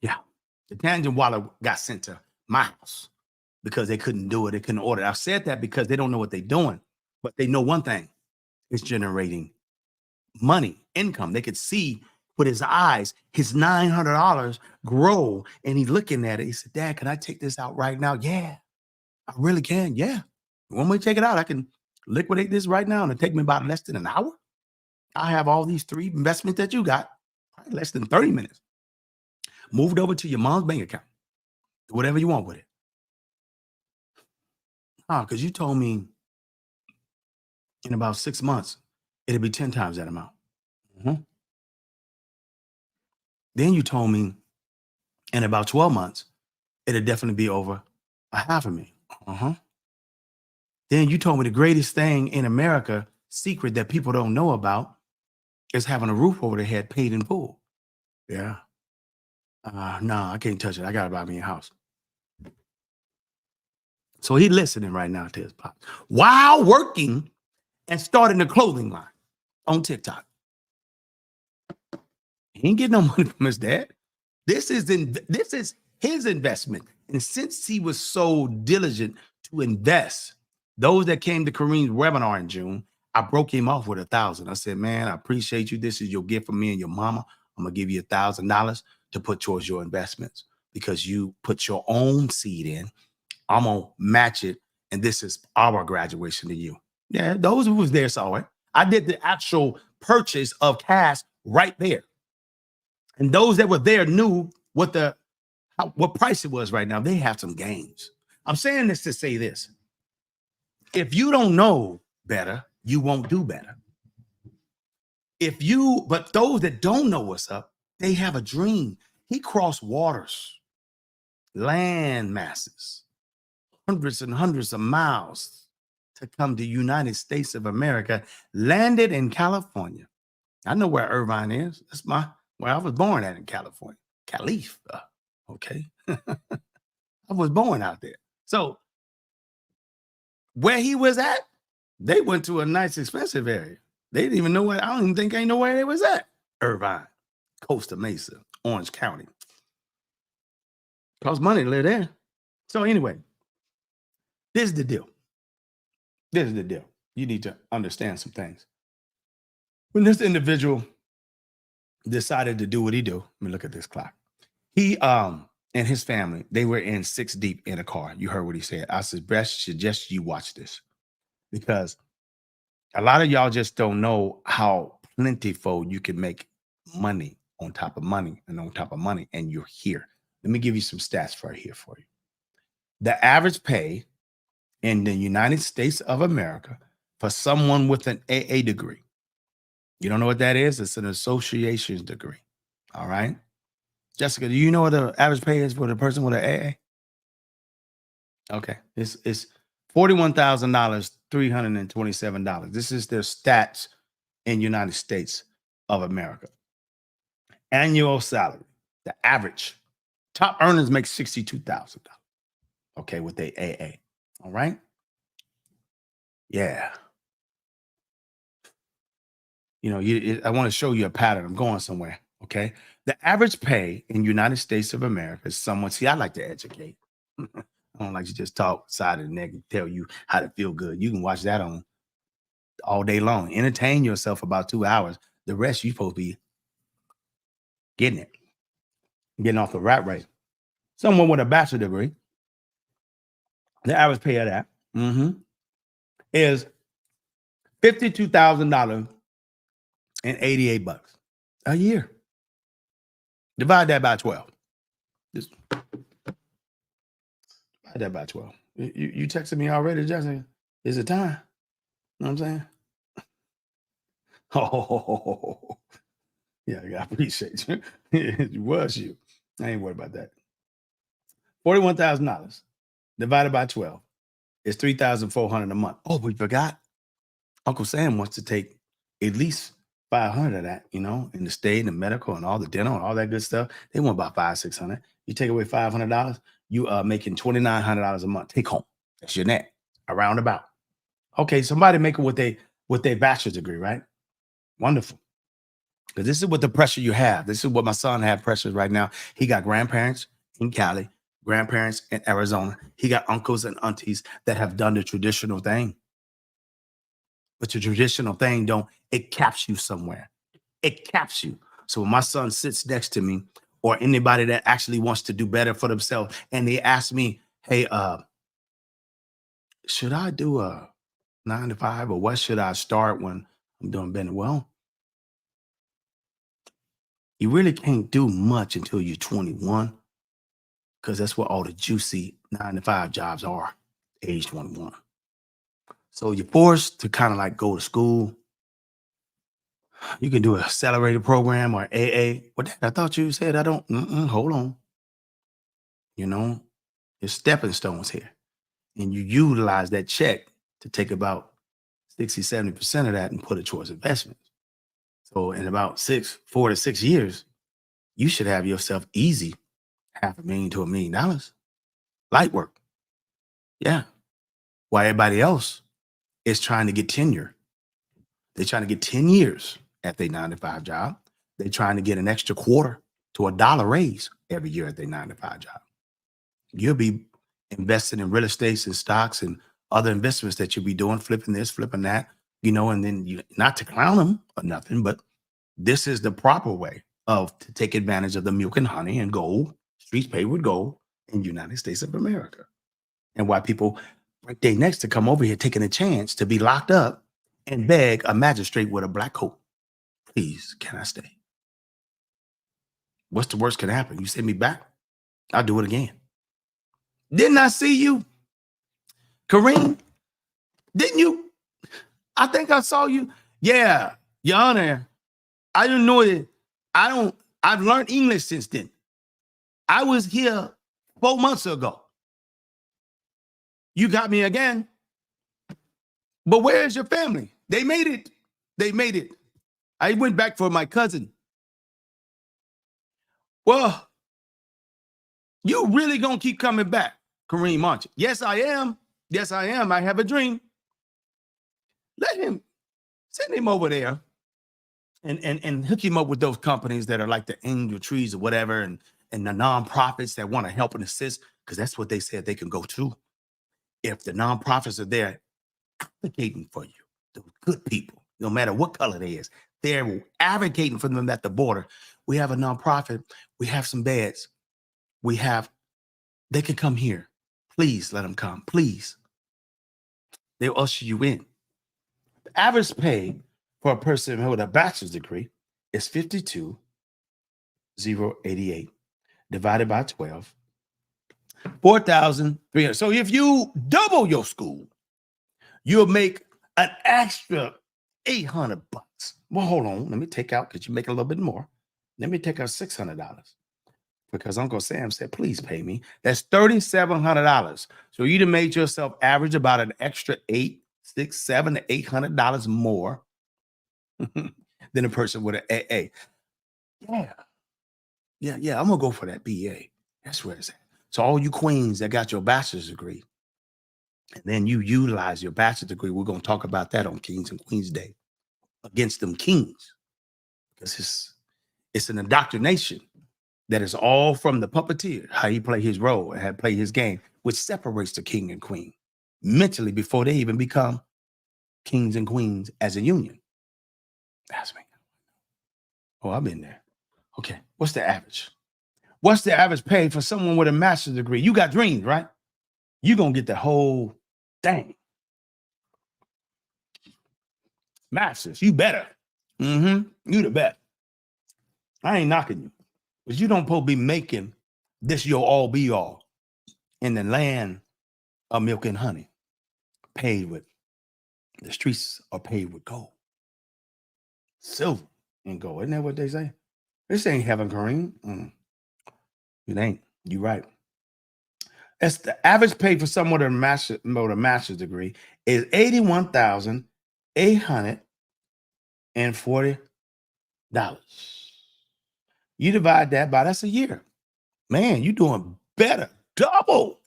Yeah. The Tangent wallet got sent to my house because they couldn't do it. They couldn't order it. I've said that because they don't know what they're doing, but they know one thing. It's generating money, income. They could see with his eyes, his $900 grow, and he's looking at it. He said, Dad, can I take this out right now? Yeah, I really can. Yeah. You want me to take it out? I can liquidate this right now, and it'll take me about less than an hour. I have all these 3 investments that you got, probably less than 30 minutes. Move it over to your mom's bank account. Do whatever you want with it. Because you told me in about 6 months, it'll be 10 times that amount. Then you told me in about 12 months, it'll definitely be over $500,000. Then you told me the greatest thing in America, secret that people don't know about, is having a roof over their head paid in full. Yeah. No, I can't touch it. I got to buy me a house. So he's listening right now to his pop while working and starting a clothing line on TikTok. He ain't getting no money from his dad. This is his investment. And since he was so diligent to invest, those that came to Kareem's webinar in June, I broke him off with $1,000. I said, man, I appreciate you. This is your gift from me and your mama. I'm going to give you $1,000 to put towards your investments because you put your own seed in. I'm going to match it. And this is our graduation to you. Yeah, those who was there saw it. I did the actual purchase of cash right there. And those that were there knew what price it was right now. They have some gains. I'm saying this to say this. If you don't know better, you won't do better. But those that don't know what's up, they have a dream. He crossed waters, land masses, hundreds and hundreds of miles to come to United States of America, landed in California. I know where Irvine is. That's where I was born at in California. Calif. Okay. I was born out there. So where he was at, they went to a nice, expensive area. They didn't even know where. I don't even think they know where they was at. Irvine, Costa Mesa, Orange County. Cost money to live there. So anyway, this is the deal. You need to understand some things. When this individual decided to do what he do, let me look at this clock. He and his family, they were in 6 deep in a car. You heard what he said. I suggest you watch this because a lot of y'all just don't know how plentiful you can make money on top of money and on top of money, and you're here. Let me give you some stats right here for you. The average pay in the United States of America for someone with an AA degree. You don't know what that is? It's an association degree. All right. Jessica, do you know what the average pay is for the person with an AA? Okay. It's $41,000, $327. This is their stats in United States of America. Annual salary, the average. Top earners make $62,000. Okay, with their AA. All right. Yeah. I want to show you a pattern. I'm going somewhere. Okay. The average pay in United States of America is someone. See, I like to educate. I don't like to just talk side of the neck and tell you how to feel good. You can watch that on all day long. Entertain yourself about 2 hours. The rest you supposed to be getting off the rat race. Someone with a bachelor degree, the average pay of that is $52,088 a year. Divide that by 12. Just divide that by 12. You texted me already, Jessica? Is it time? You know what I'm saying? Oh, yeah, I appreciate you. It was you. I ain't worried about that. $41,000 divided by 12 is $3,400 a month. Oh, we forgot. Uncle Sam wants to take at least 500 of that, in the state and the medical and all the dental and all that good stuff. They want about $500-600. You take away $500, you are making $2,900 a month. Take home. That's your net. Around about. Okay, somebody make it with their bachelor's degree, right? Wonderful. Because this is what the pressure you have. This is what my son had pressures right now. He got grandparents in Cali, grandparents in Arizona. He got uncles and aunties that have done the traditional thing. But the traditional thing it caps you somewhere. It caps you. So when my son sits next to me or anybody that actually wants to do better for themselves and they ask me, hey, should I do a 9 to 5 or what should I start when I'm doing better? Well, you really can't do much until you're 21 because that's what all the juicy 9 to 5 jobs are, age 21. So you're forced to kind of like go to school. You can do an accelerated program or AA. What I thought you said I don't. Hold on. There's stepping stones here. And you utilize that check to take about 60-70% of that and put it towards investments. So in about 4 to 6 years, you should have yourself easy $500,000 to $1 million. Light work. Yeah. While everybody else is trying to get tenure. They're trying to get 10 years at their 9 to 5 job. They're trying to get an extra quarter to $1 raise every year at their 9 to 5 job. You'll be investing in real estate and stocks and other investments that you'll be doing, flipping this, flipping that, and then not to clown them or nothing, but this is the proper way to take advantage of the milk and honey and gold, streets paved with gold in the United States of America. And why people break their necks to come over here taking a chance to be locked up and beg a magistrate with a black coat. Please, can I stay? What's the worst can happen? You send me back? I'll do it again. Didn't I see you? Kareem, didn't you? I think I saw you. Yeah, Your Honor, I didn't know that. I've learned English since then. I was here 4 months ago. You got me again. But where is your family? They made it. I went back for my cousin. Well, you really gonna keep coming back, Kareem, aren't you? Yes, I am. I have a dream. Send him over there and hook him up with those companies that are like the Angel Trees or whatever, and the nonprofits that want to help and assist, because that's what they said they can go to. If the nonprofits are there advocating for you, the good people, no matter what color they is, they're advocating for them at the border. We have a nonprofit. We have some beds. They can come here. Please let them come. Please. They'll usher you in. The average pay for a person with a bachelor's degree is $52,088 divided by 12. 4,300. So if you double your school, you'll make an extra $800. Well, hold on. Let me take out, because you make a little bit more. Let me take out $600 because Uncle Sam said, please pay me. That's $3,700. So you'd have made yourself average about an extra $800, $600, $700 to $800 more than a person with an AA. Yeah. I'm gonna go for that BA. That's where it's at. So all you queens that got your bachelor's degree, and then you utilize your bachelor's degree, we're gonna talk about that on Kings and Queens Day. against them kings because it's an indoctrination that is all from the puppeteer, how he play his role and how play his game, which separates the king and queen mentally before they even become kings and queens as a union. That's me. Oh, I've been there. Okay, what's the average? What's the average pay for someone with a master's degree? You got dreams, right? You're going to get the whole thing. Masters, you better. You the best. I ain't knocking you. But you don't supposed to be making this your all be all in the land of milk and honey. Paid with, the streets are paid with gold. Silver and gold. Isn't that what they say? This ain't heaven, Kareem. It ain't. You're right. That's the average pay for someone with a master's degree is $81,840. You divide that by, that's a year. Man, you doing better. Double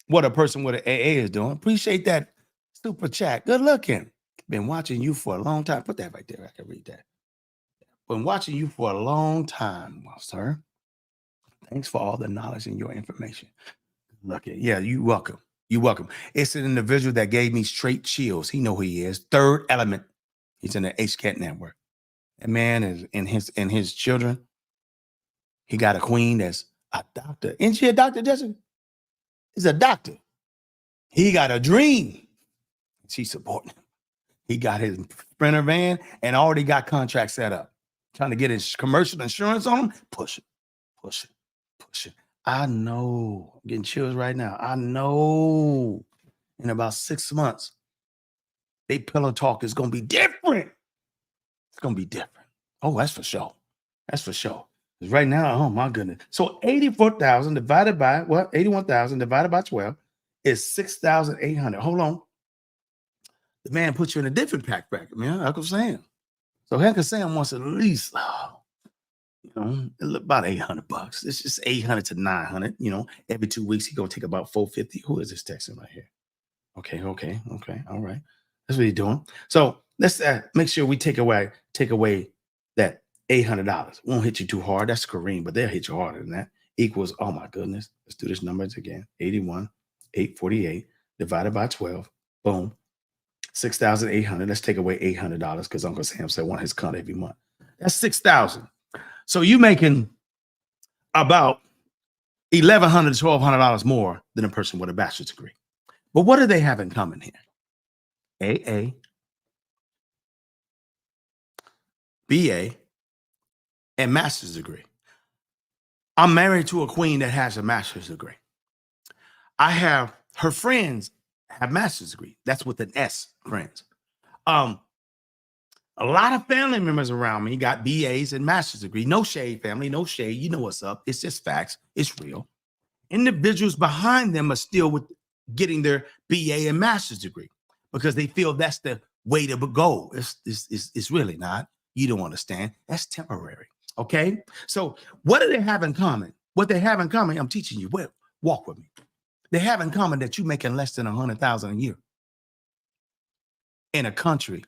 what a person with an AA is doing. Appreciate that super chat. Good looking. Been watching you for a long time. Put that right there. I can read that. Been watching you for a long time, well, sir. Thanks for all the knowledge and your information. Look at, yeah, you welcome. You welcome. It's an individual that gave me straight chills. He know who he is. Third Element. He's in the HCAT network. That man is in his children. He got a queen that's a doctor. Isn't she a doctor, Jessica? He's a doctor. He got a dream. She's supporting him. He got his Sprinter van and already got contracts set up. Trying to get his commercial insurance on him. Push it. I know. I'm getting chills right now. I know. In about 6 months, they pillow talk is going to be different. It's going to be different. Oh, that's for sure. That's for sure. Because right now, oh my goodness. So 84,000 divided by what? 81,000 divided by 12 is 6,800. Hold on. The man puts you in a different pack bracket, man. Uncle Sam. So Uncle Sam wants at least, about $800. It's just 800 to 900. Every 2 weeks he gonna take about 450. Who is this texting right here? Okay. All right. That's what he's doing. So let's make sure we take away that $800. Won't hit you too hard. That's Kareem, but they'll hit you harder than that. Equals, oh my goodness. Let's do this numbers again. 81,848 divided by 12. Boom. 6,800. Let's take away $800 because Uncle Sam said want his cut every month. That's 6,000. So you making about $1,100 to $1,200 more than a person with a bachelor's degree. But what do they have in common here? AA, BA, and master's degree. I'm married to a queen that has a master's degree. I have her friends have master's degree. That's with an S, friends. A lot of family members around me got BAs and master's degree. No shade, family, no shade. You know what's up. It's just facts. It's real. Individuals behind them are still with getting their BA and master's degree because they feel that's the way to go. It's really not. You don't understand. That's temporary. Okay. So what do they have in common? What they have in common, I'm teaching you. Well, walk with me. They have in common that you're making less than $100,000 a year in a country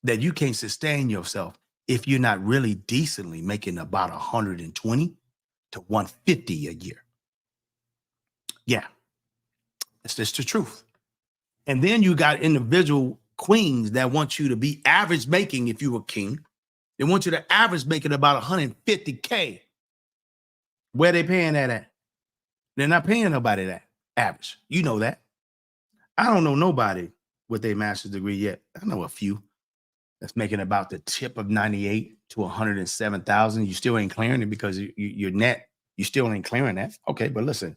that you can't sustain yourself if you're not really decently making about 120 to 150 a year. Yeah, that's just the truth. And then you got individual queens that want you to be average making if you were king. They want you to average making about 150K. Where they paying that at? They're not paying nobody that average. You know that. I don't know nobody with a master's degree yet. I know a few that's making about the tip of 98 to 107,000. You still ain't clearing it because you're net. You still ain't clearing that. Okay, but listen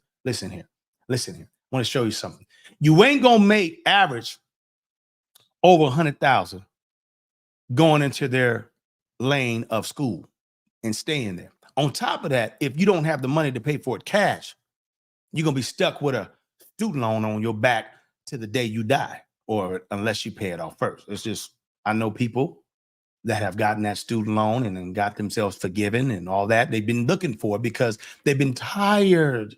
here. I want to show you something. You ain't gonna make average over 100,000 going into their lane of school and staying there. On top of that, if you don't have the money to pay for it cash, you're gonna be stuck with a student loan on your back to the day you die, or unless you pay it off first. It's just, I know people that have gotten that student loan and then got themselves forgiven and all that. They've been looking for it because they've been tired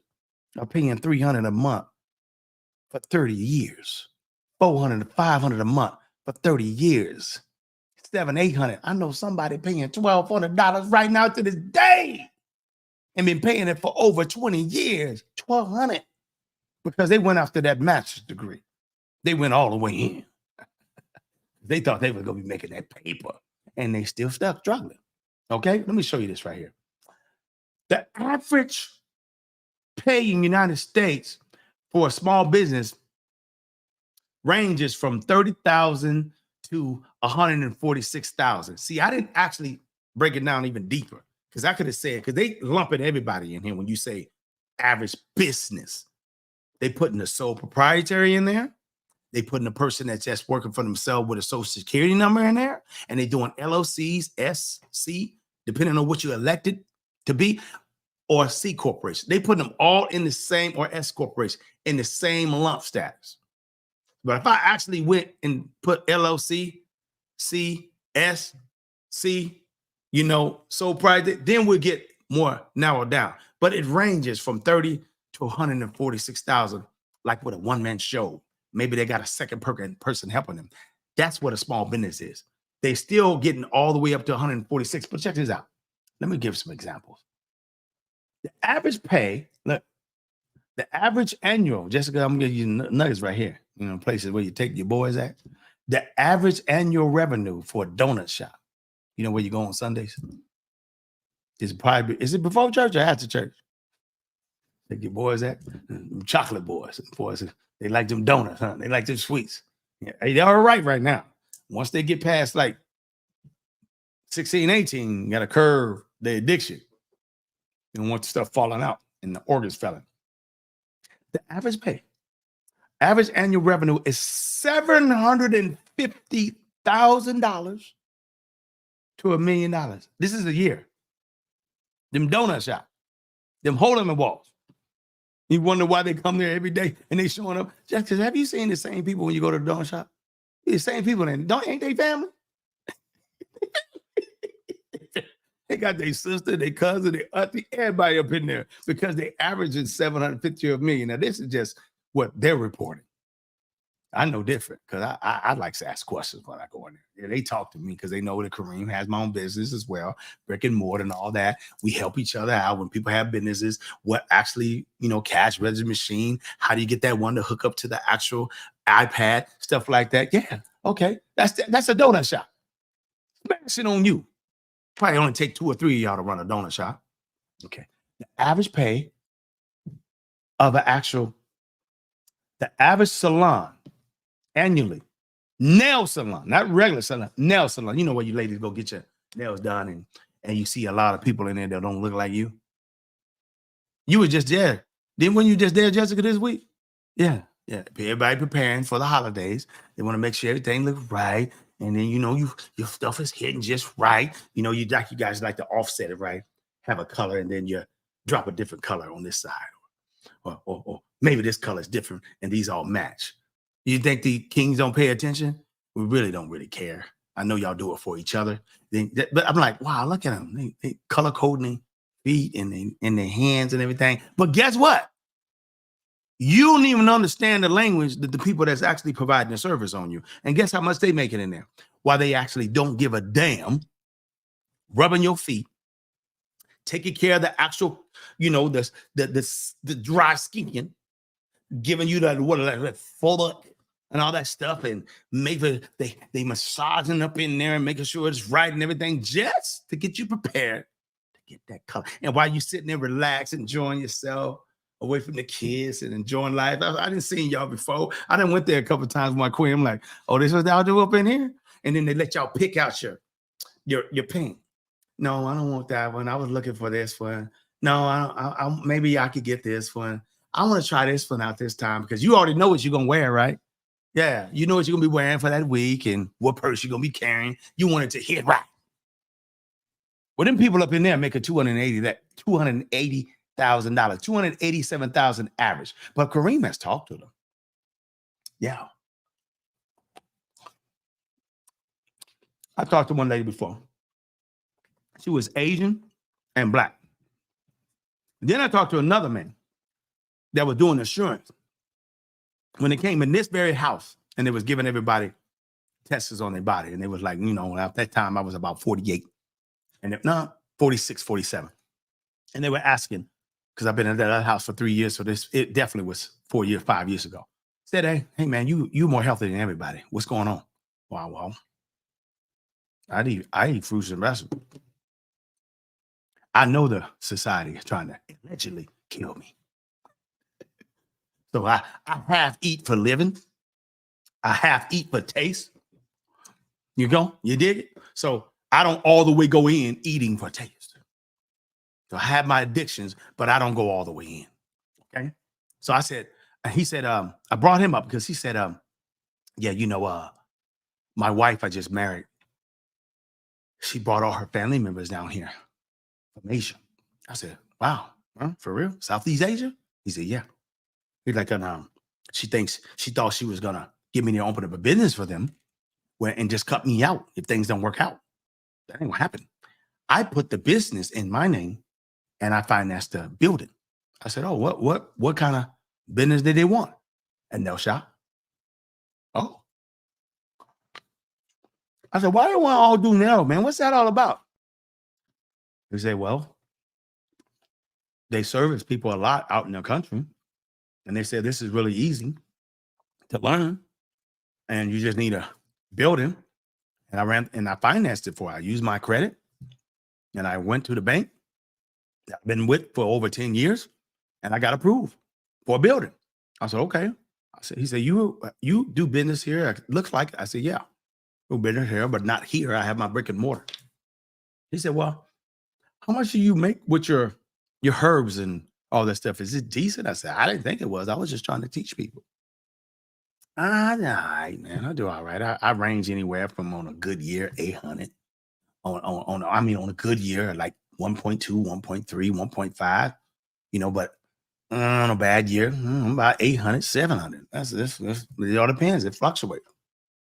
of paying $300 a month for 30 years, $400 to $500 a month for 30 years. $700, $800. I know somebody paying $1,200 right now to this day and been paying it for over 20 years, $1,200, because they went after that master's degree. They went all the way in. They thought they were going to be making that paper, and they still stuck struggling. Okay, let me show you this right here. The average pay in the United States for a small business ranges from $30,000 to $146,000. See, I didn't actually break it down even deeper, because I could have said, because they lumping everybody in here when you say average business. They putting the sole proprietary in there. They putting the person that's just working for themselves with a social security number in there. And they doing LLCs, SC, depending on what you elected to be, or C corporation. They put them all in the same, or S corporation, in the same lump status. But if I actually went and put LLC, C, S, C, sole proprietor, then we'll get more narrowed down. But it ranges from 30 to 146,000, like with a one-man show. Maybe they got a second person helping them. That's what a small business is. They still getting all the way up to 146. But check this out. Let me give some examples. The average pay, look, the average annual, Jessica, I'm gonna give you nuggets right here, places where you take your boys at. The average annual revenue for a donut shop, where you go on Sundays, is it before church or after church? Take your boys at chocolate boys. Boys, they like them donuts, huh? They like them sweets. Yeah, they're all right now. Once they get past like 16, 18, you got to curb the addiction. You don't want the stuff falling out and the organs falling. The average pay, average annual revenue is $750,000 to $1 million. This is a year. Them donut shop, them hole in the walls. You wonder why they come there every day and they showing up. Just because, have you seen the same people when you go to the donut shop? The same people, ain't they family? They got their sister, their cousin, their auntie, everybody up in there, because they averaging 750 or $1 million. Now, this is just what they're reporting. I know different, because I like to ask questions when I go in there. Yeah, they talk to me because they know that Kareem has my own business as well, brick and mortar and all that. We help each other out when people have businesses. What actually, cash register machine, how do you get that one to hook up to the actual iPad, stuff like that? Yeah, okay. That's a donut shop. Smash it on you. Probably only take 2 or 3 of y'all to run a donut shop. Okay. The average pay of the average salon annually, nail salon, not regular salon, nail salon. You know where you ladies go get your nails done, and you see a lot of people in there that don't look like you. You were just there. When you just there, Jessica, this week? Yeah. Everybody preparing for the holidays. They want to make sure everything looks right. And then, your stuff is hitting just right. You guys like to offset it, right? Have a color, and then you drop a different color on this side. Or maybe this color is different and these all match. You think the kings don't pay attention? We really don't care. I know y'all do it for each other. But I'm like, wow, look at them. They color coding their feet and their hands and everything. But guess what? You don't even understand the language that the people that's actually providing the service on you. And guess how much they make it in there? While they actually don't give a damn, rubbing your feet, taking care of the actual, the dry skin, giving you that photo and all that stuff, and maybe they massaging up in there and making sure it's right and everything, just to get you prepared to get that color. And while you sitting there relaxed, enjoying yourself, away from the kids and enjoying life. I didn't see y'all before. I done went there a couple of times with my queen. I'm like, oh, this is what y'all do up in here? And then they let y'all pick out your paint. No, I don't want that one. I was looking for this one. No, I maybe I could get this one. I want to try this one out this time, because you already know what you're going to wear, right? Yeah, you know what you're going to be wearing for that week and what purse you're going to be carrying. You want it to hit right. Well, them people up in there making $280,000, $287,000 average. But Kareem has talked to them. Yeah. I talked to one lady before. She was Asian and Black. Then I talked to another man that was doing insurance. When they came in this very house and they was giving everybody tests on their body. And they was like, at that time I was about 48 and no, 46, 47. And they were asking, because I've been in that house for 3 years. So it definitely was 5 years ago. Said, hey man, you more healthy than everybody. What's going on? Wow, well, I eat fruits and vegetables. I know the society is trying to allegedly kill me. So I half eat for living. I half eat for taste. You dig it? So I don't all the way go in eating for taste. So I have my addictions, but I don't go all the way in. Okay. So he said, I brought him up because he said, yeah, my wife I just married, she brought all her family members down here from Asia. I said, wow, huh? For real? Southeast Asia? He said, yeah. He's like, she thought she was gonna give me the open up a business for them and just cut me out if things don't work out. That ain't gonna happen. I put the business in my name and I financed the building. I said, oh, what kind of business did they want? A nail shop. Oh. I said, why do they want to all do nail, man? What's that all about? They say, well, they service people a lot out in the country. And they said, this is really easy to learn. And you just need a building. And I financed it for her. I used my credit. And I went to the bank I've been with for over 10 years. And I got approved for a building. I said, okay. He said, you do business here? It looks like it. I said, yeah, do business here, but not here. I have my brick and mortar. He said, well, how much do you make with your herbs and all that stuff? Is it decent? I said, I didn't think it was. I was just trying to teach people. All right, man, I do all right. I range anywhere from on a good year, 800. On a good year, like 1.2, 1.3, 1.5, but on a bad year, about 800, 700. That's it all depends. It fluctuates.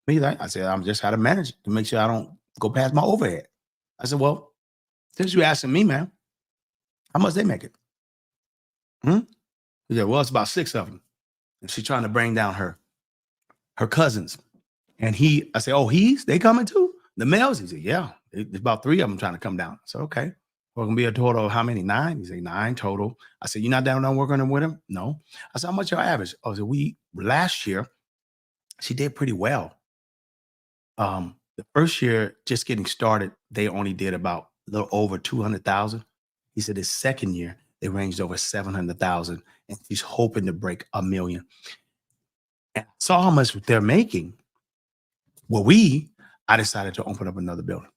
I said, I'm just how to manage it to make sure I don't go past my overhead. I said, well, since you're asking me, man, how much they make it? He said, well, it's about 6 of them. And she's trying to bring down her cousins. And I said, oh, they coming too? The males? He said, yeah, there's about 3 of them trying to come down. I said, okay. Well, going to be a total of how many? 9? He said, 9 total. I said, you're not down on working with him? No. I said, how much your average? I said, last year, she did pretty well. The first year, just getting started, they only did about a little over 200,000. He said the second year, they ranged over 700,000, and she's hoping to break 1 million. And I saw how much they're making. Well, I decided to open up another building.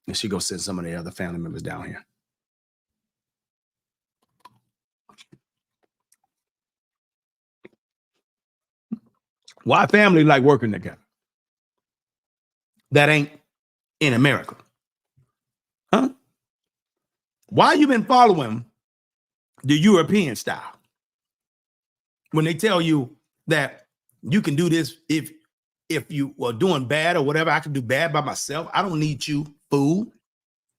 And she go send some of the other family members down here. Why family like working together? That ain't in America. Huh? Why you been following the European style? When they tell you that you can do this if you were doing bad or whatever, I can do bad by myself. I don't need you, fool.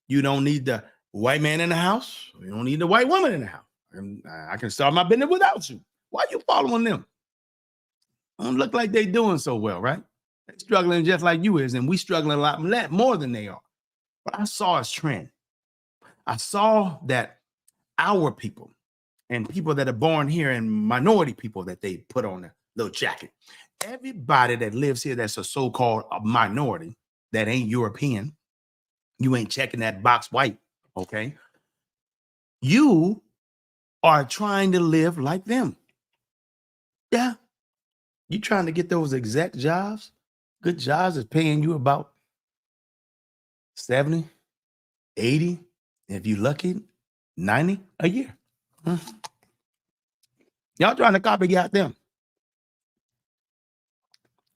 You don't need the white man in the house. You don't need the white woman in the house. And I can start my business without you. Why are you following them? Don't look like they doing so well, right? They're struggling just like you is, and we struggling a lot more than they are. But I saw a trend. I saw that our people and people that are born here and minority people that they put on a little jacket. Everybody that lives here that's a so-called minority that ain't European, you ain't checking that box white, okay? You are trying to live like them. Yeah. You trying to get those exact jobs, good jobs is paying you about 70, 80, if you lucky, 90 a year. Y'all trying to copycat them.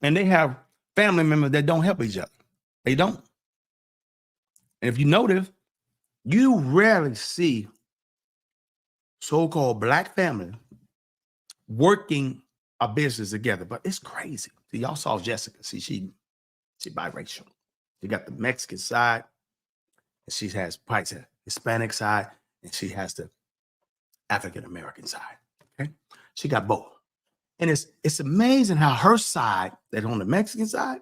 And they have family members that don't help each other. They don't. And if you notice, you rarely see so-called black family working a business together, but it's crazy. See, y'all saw Jessica. See, she biracial. She got the Mexican side, and she has probably the Hispanic side, and she has the African-American side. Okay. She got both. And it's amazing how her side, that's on the Mexican side,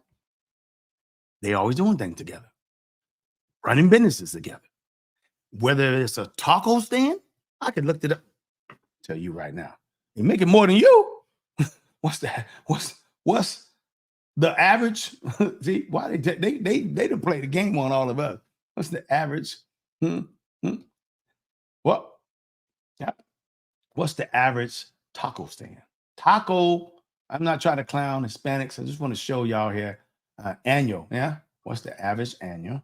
They always doing things together, running businesses together. Whether it's a taco stand, I could look it up. Tell you right now, they making more than you. What's that? What's the average? See, why they done play the game on all of us. What's the average? What? Yeah. What's the average taco stand? Taco. I'm not trying to clown Hispanics. I just want to show y'all here. Annual. Yeah. What's the average annual?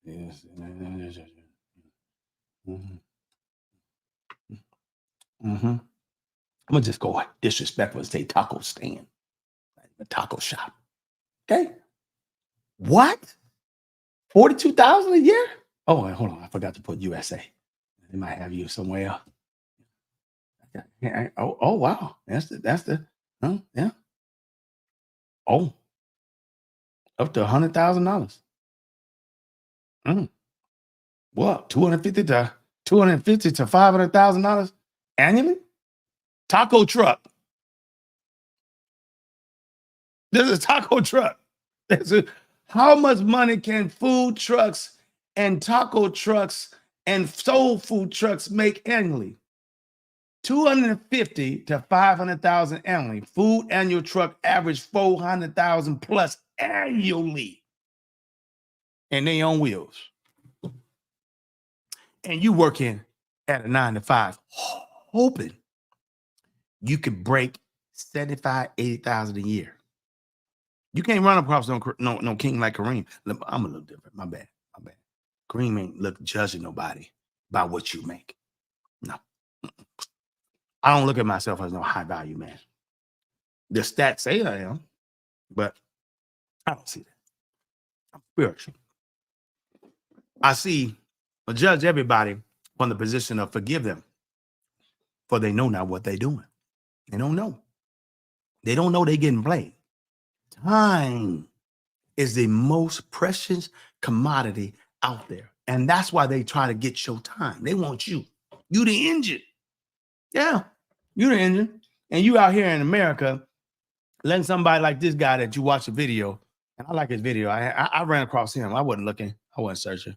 Yes. I'm gonna just go disrespectful and say taco stand, a taco shop. Okay. What? 42,000 a year? Oh, wait, hold on. I forgot to put USA. They might have you somewhere else. Yeah, oh, wow. That's the yeah. Oh, up to $100,000. What? 250 to $500,000 annually? Taco truck. There's a taco truck. How much money can food trucks and taco trucks and soul food trucks make annually? 250 to 500,000 annually. Food annual truck average 400,000 plus annually. And they on wheels. And you working at a 9 to 5, hoping you could break 75, 80,000 a year. You can't run across no king like Kareem. I'm a little different. My bad. Kareem ain't judging nobody by what you make. No. I don't look at myself as no high value man. The stats say I am, but I don't see that. I'm spiritual. I judge everybody from the position of forgive them, for they know not what they're doing. They don't know. They don't know they're getting played. Time is the most precious commodity out there. And that's why they try to get your time. They want you. You the engine. Yeah, you the engine. And you out here in America, letting somebody like this guy that you watch a video, and I like his video. I ran across him. I wasn't looking. I wasn't searching.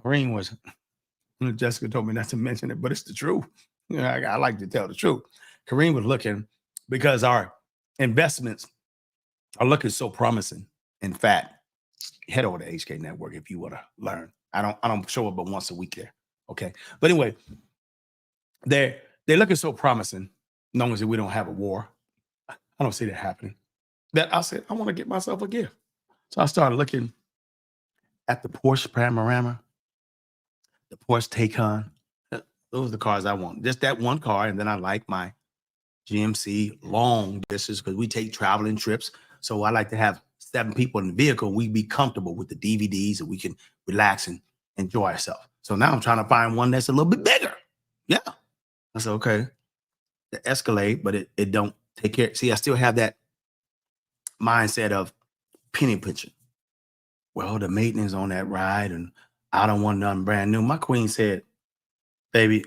Kareem was, Jessica told me not to mention it, but it's the truth. You know, I like to tell the truth. Kareem was looking because our investments are looking so promising. In fact, head over to HK Network if you want to learn. I don't show up but once a week there. Okay. But anyway, they're looking so promising, as long as we don't have a war. I don't see that happening. That I said, I want to get myself a gift. So I started looking at the Porsche Panorama, the Porsche Taycan. Those are the cars I want. Just that one car. And then I like my GMC long distance because we take traveling trips. So I like to have 7 people in the vehicle. We be comfortable with the DVDs and we can relax and enjoy ourselves. So now I'm trying to find one that's a little bit bigger. Yeah. I said, okay, the Escalade, but it don't take care. See, I still have that mindset of penny pinching. Well, the maintenance on that ride and I don't want nothing brand new. My queen said, baby,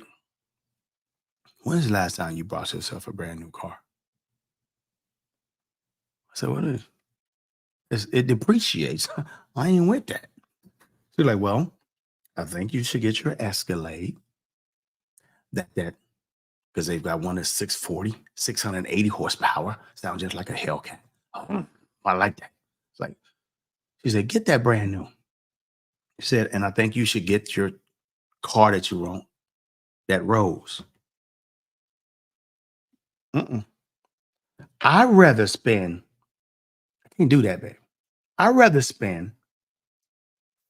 when's the last time you bought yourself a brand new car? I said, what is it? It depreciates. I ain't with that. She's like, well, I think you should get your Escalade. That because they've got one that's 640, 680 horsepower. Sounds just like a Hellcat. Oh, I like that. It's like, she said, get that brand new. She said, and I think you should get your car that you want, that Rose. I'd rather spend, I can't do that, babe. I'd rather spend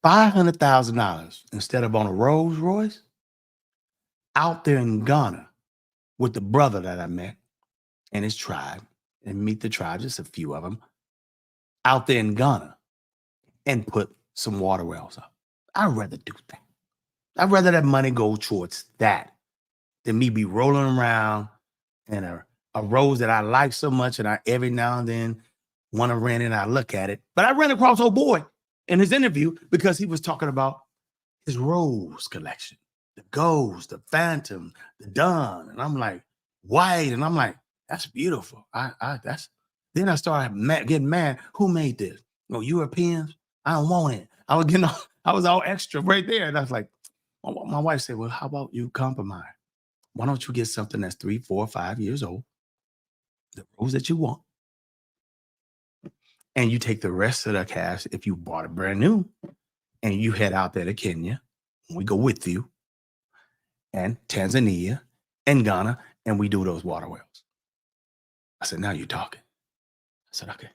$500,000 instead of on a Rolls Royce out there in Ghana with the brother that I met and his tribe, and meet the tribe, just a few of them, out there in Ghana and put some water wells up. I'd rather do that. I'd rather that money go towards that than me be rolling around in a Rose that I like so much and I every now and then want to rent it and I look at it. But I ran across old boy in his interview because he was talking about his Rose collection, the Ghost, the Phantom, the Dawn. And I'm like, white. And I'm like, that's beautiful. Then I started getting mad. Who made this? No, Europeans, I don't want it. I was getting I was all extra right there. And I was like, my wife said, well, how about you compromise? Why don't you get something that's 3, 4, 5 years old, the rose that you want, and you take the rest of the cash if you bought it brand new, and you head out there to Kenya. We go with you, and Tanzania and Ghana, and we do those water wells. I said, now you're talking. I said, okay,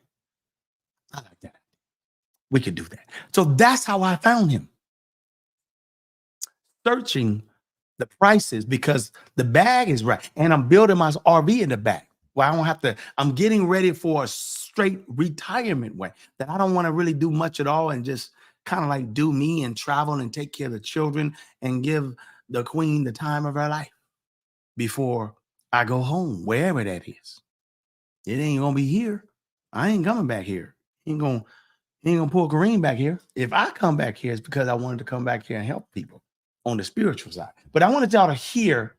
I like that. We could do that. So that's how I found him. Searching the prices because the bag is right. And I'm building my RV in the back where I don't have to, I'm getting ready for a straight retirement way that I don't want to really do much at all and just kind of like do me and travel and take care of the children and give the queen the time of her life before I go home, wherever that is. It ain't gonna be here. I ain't coming back here. He ain't gonna pull Kareem back here. If I come back here, it's because I wanted to come back here and help people on the spiritual side. But I wanted y'all to hear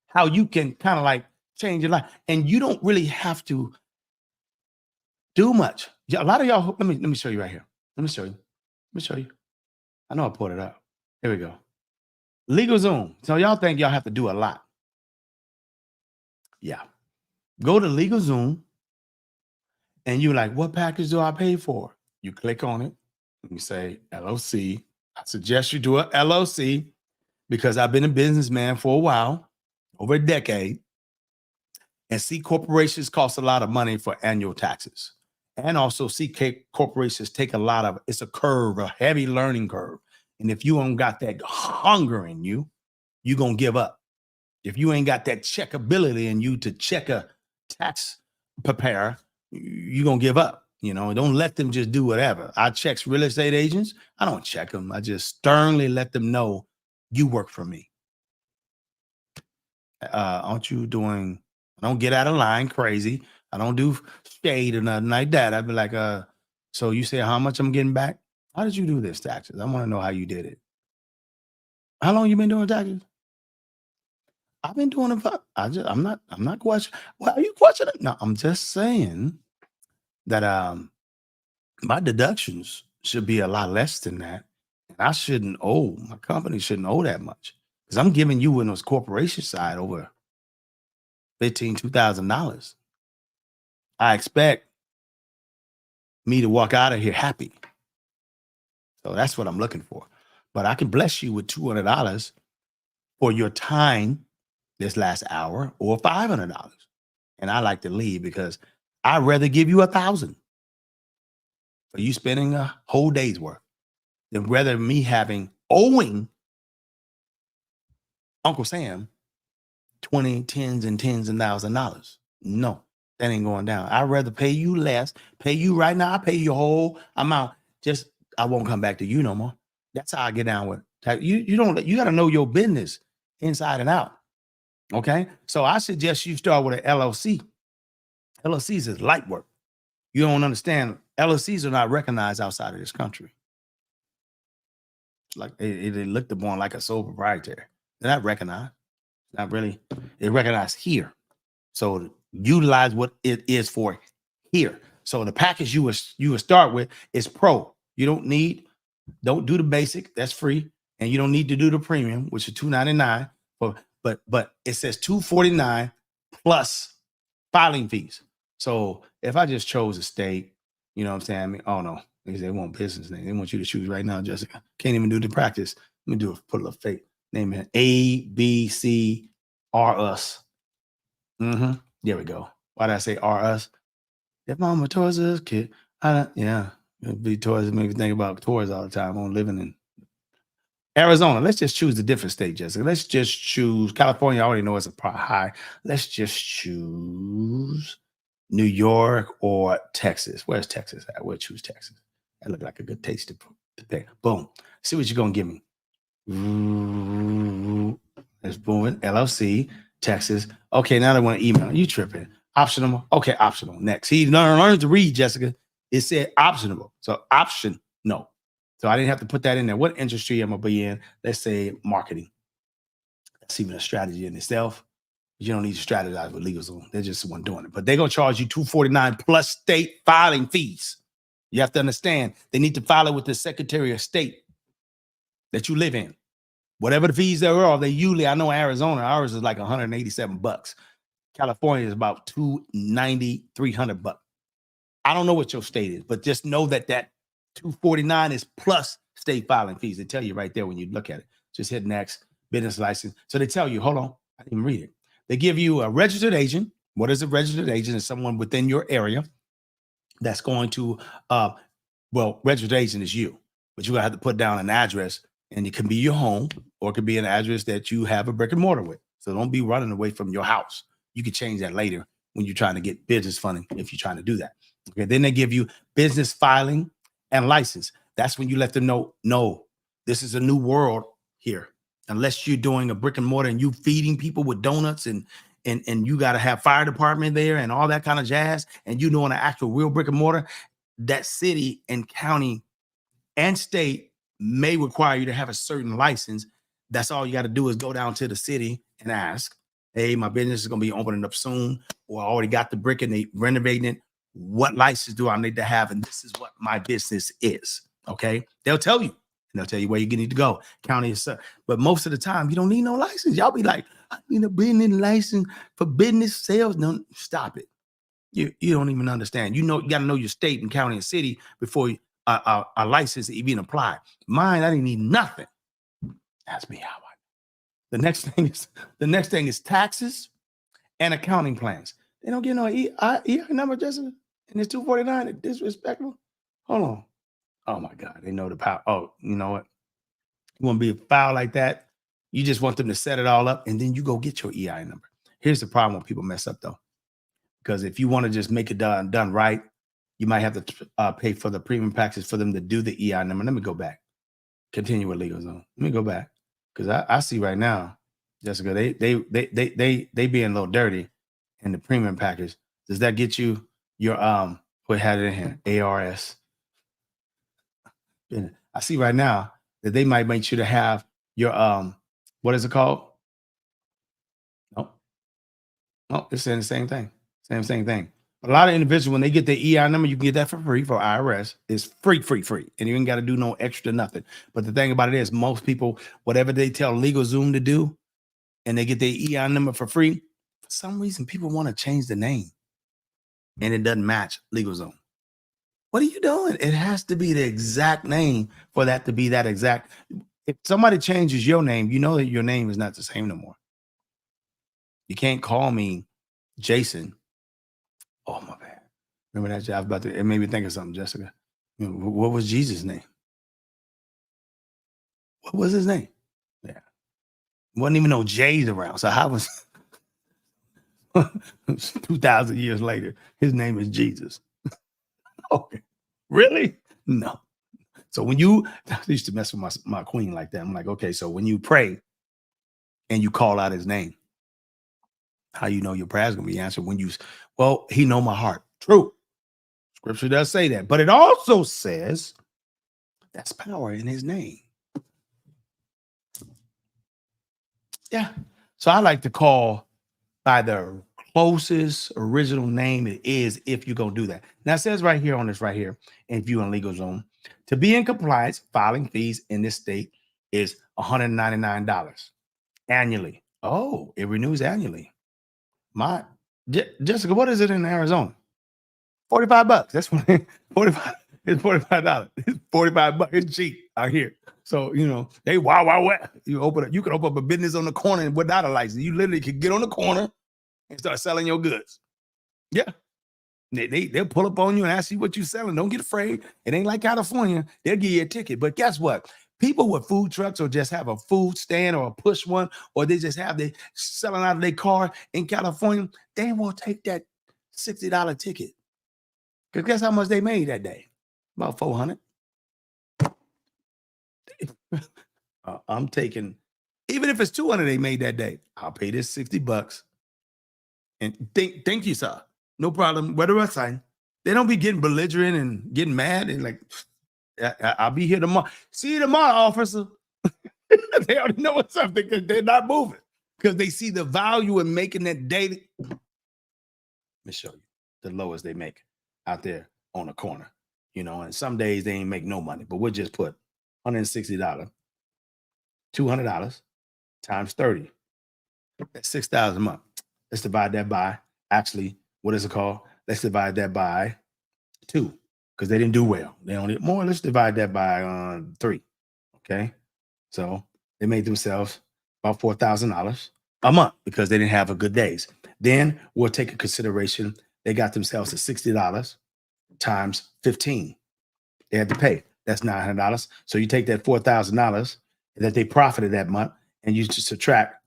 how you can kind of like change your life. And you don't really have to do much. A lot of y'all, let me show you right here. Let me show you. I know I pulled it up. Here we go. LegalZoom. So y'all think y'all have to do a lot. Yeah. Go to LegalZoom and you're like, what package do I pay for? You click on it and you say LLC. I suggest you do an LLC because I've been a businessman for a while, over a decade. And C corporations cost a lot of money for annual taxes. And also C corporations take a lot of, it's a curve, a heavy learning curve. And if you don't got that hunger in you, you're going to give up. If you ain't got that checkability in you to check a tax preparer, you're going to give up. You know, don't let them just do whatever. I check real estate agents. I don't check them. I just sternly let them know you work for me. Aren't you doing, I don't get out of line crazy. I don't do shade or nothing like that. I'd be like, so you say how much I'm getting back? How did you do this taxes? I want to know how you did it. How long you been doing taxes? I've been doing it. I'm not questioning. Well, are you questioning? No, I'm just saying that my deductions should be a lot less than that. And I shouldn't owe, my company shouldn't owe that much. Because I'm giving you in those corporation side over $2,000. I expect me to walk out of here happy. So that's what I'm looking for. But I can bless you with $200 for your time this last hour or $500. And I like to leave because I'd rather give you $1,000 for you spending a whole day's work than rather me owing Uncle Sam 20, tens and $1,000s. No, that ain't going down. I'd rather pay you less, pay you right now. I pay you your whole amount. Just, I won't come back to you no more. That's how I get down with it. You got to know your business inside and out. Okay. So I suggest you start with an LLC. LLCs is light work. You don't understand. LLCs are not recognized outside of this country. Like they looked upon like a sole proprietor. They're not recognized. Not really. They're recognized here. So utilize what it is for here. So the package you would start with is pro. You don't do the basic. That's free. And you don't need to do the premium, which is $299. But it says $249 plus filing fees. So if I just chose a state, you know what I'm saying? I mean, oh no, they want business name. They want you to choose right now, Jessica. Can't even do the practice. Let me put a little fake name in. A, B, C, R, us. There we go. Why did I say R, us? If mama toys us, kid. Yeah. It'd be toys that make me think about toys all the time. I'm living in Arizona. Let's just choose a different state, Jessica. Let's just choose California. I already know it's a high. Let's just choose New York or Texas. Where's Texas at? We'll choose Texas. That look like a good taste to pick. Boom. See what you're going to give me. Let's boom it. LLC, Texas. Okay, now they want to email. You tripping. Optional. Okay, optional. Next. He learned to read, Jessica. It said optional. So option, no. So I didn't have to put that in there. What industry am I be in? Let's say marketing. That's even a strategy in itself. You don't need to strategize with LegalZoom. They're just the one doing it. But they're going to charge you $249 plus state filing fees. You have to understand they need to file it with the Secretary of State that you live in. Whatever the fees there are, they usually, I know Arizona, ours is like $187. California is about $290, $300. I don't know what your state is, but just know that $249 is plus state filing fees. They tell you right there when you look at it. Just hit next, business license. So they tell you, hold on, I didn't even read it. They give you a registered agent. What is a registered agent? It's someone within your area that's going to, registered agent is you, but you're gonna have to put down an address, and it can be your home or it could be an address that you have a brick and mortar with. So don't be running away from your house. You can change that later when you're trying to get business funding if you're trying to do that. Okay, then they give you business filing and license. That's when you let them know, no, this is a new world here. Unless you're doing a brick and mortar and you feeding people with donuts and you got to have fire department there and all that kind of jazz, and you doing an actual real brick and mortar, that city and county and state may require you to have a certain license. That's all you got to do is go down to the city and ask, hey, my business is going to be opening up soon, or I already got the brick and they renovating it. What license do I need to have? And this is what my business is. Okay. They'll tell you, and they'll tell you where you need to go. County is, but most of the time you don't need no license. Y'all be like, I need a business license for business sales. No, stop it. You don't even understand. You got to know your state and county and city before a license even apply. Mine, I didn't need nothing. Ask me how. The next thing is taxes and accounting plans. They don't get no EI number, Jessica, and it's 249. It's disrespectful. Hold on. Oh my God, they know the power. Oh, you know what? You want to be a foul like that? You just want them to set it all up, and then you go get your EI number. Here's the problem when people mess up, though, because if you want to just make it done right, you might have to pay for the premium package for them to do the EI number. Let me go back. Continue with legal zone. Let me go back, because I see right now, Jessica, they being a little dirty in the premium package. Does that get you your what had it in here? ARS. I see right now that they might make you to have your what is it called? No, it's saying the same thing. Same thing. A lot of individuals, when they get their EI number, you can get that for free for IRS. It's free. And you ain't got to do no extra nothing. But the thing about it is, most people, whatever they tell LegalZoom to do, and they get their EI number for free, for some reason, people want to change the name. And it doesn't match LegalZoom. What are you doing? It has to be the exact name for that to be that exact. If somebody changes your name, you know that your name is not the same no more. You can't call me Jason. Oh, my bad. Remember that job about it made me think of something, Jessica. What was Jesus' name? What was his name? Yeah. Wasn't even no J's around. So how was 2,000 years later, his name is Jesus. Okay. Really? No. So when I used to mess with my queen like that. I'm like, okay, so when you pray and you call out his name, how you know your prayer's gonna be answered? He know my heart. True. Scripture does say that, but it also says that's power in his name. Yeah. So I like to call by the closest original name it is if you're going to do that. Now it says right here on this right here, if you're in LegalZoom, to be in compliance, filing fees in this state is $199 annually. Oh, it renews annually. Jessica, what is it in Arizona? $45. That's what 45. It's $45. It's $45. It's cheap out here. So, they wow. You can open up a business on the corner without a license. You literally could get on the corner and start selling your goods. Yeah. They'll pull up on you and ask you what you're selling. Don't get afraid. It ain't like California. They'll give you a ticket. But guess what? People with food trucks or just have a food stand or a push one, or they just have they selling out of their car in California, they will take that $60 ticket. Because guess how much they made that day? About $400. I'm taking, even if it's $200 they made that day, I'll pay this $60. And thank you, sir. No problem. What do I sign? They don't be getting belligerent and getting mad and like, I'll be here tomorrow. See you tomorrow, officer. They already know what's up because they're not moving. Because they see the value in making that day. Let me show you the lowest they make out there on the corner. and some days they ain't make no money, but we'll just put $160, $200 times 30. That's 6,000 a month. Let's divide that by, actually, what is it called? Let's divide that by 2, because they didn't do well. They only more. Let's divide that by 3. Okay. So they made themselves about $4,000 a month because they didn't have a good days. Then we'll take a consideration. They got themselves to $60 times 15. They had to pay. That's $900. So you take that $4,000 that they profited that month, and you just subtract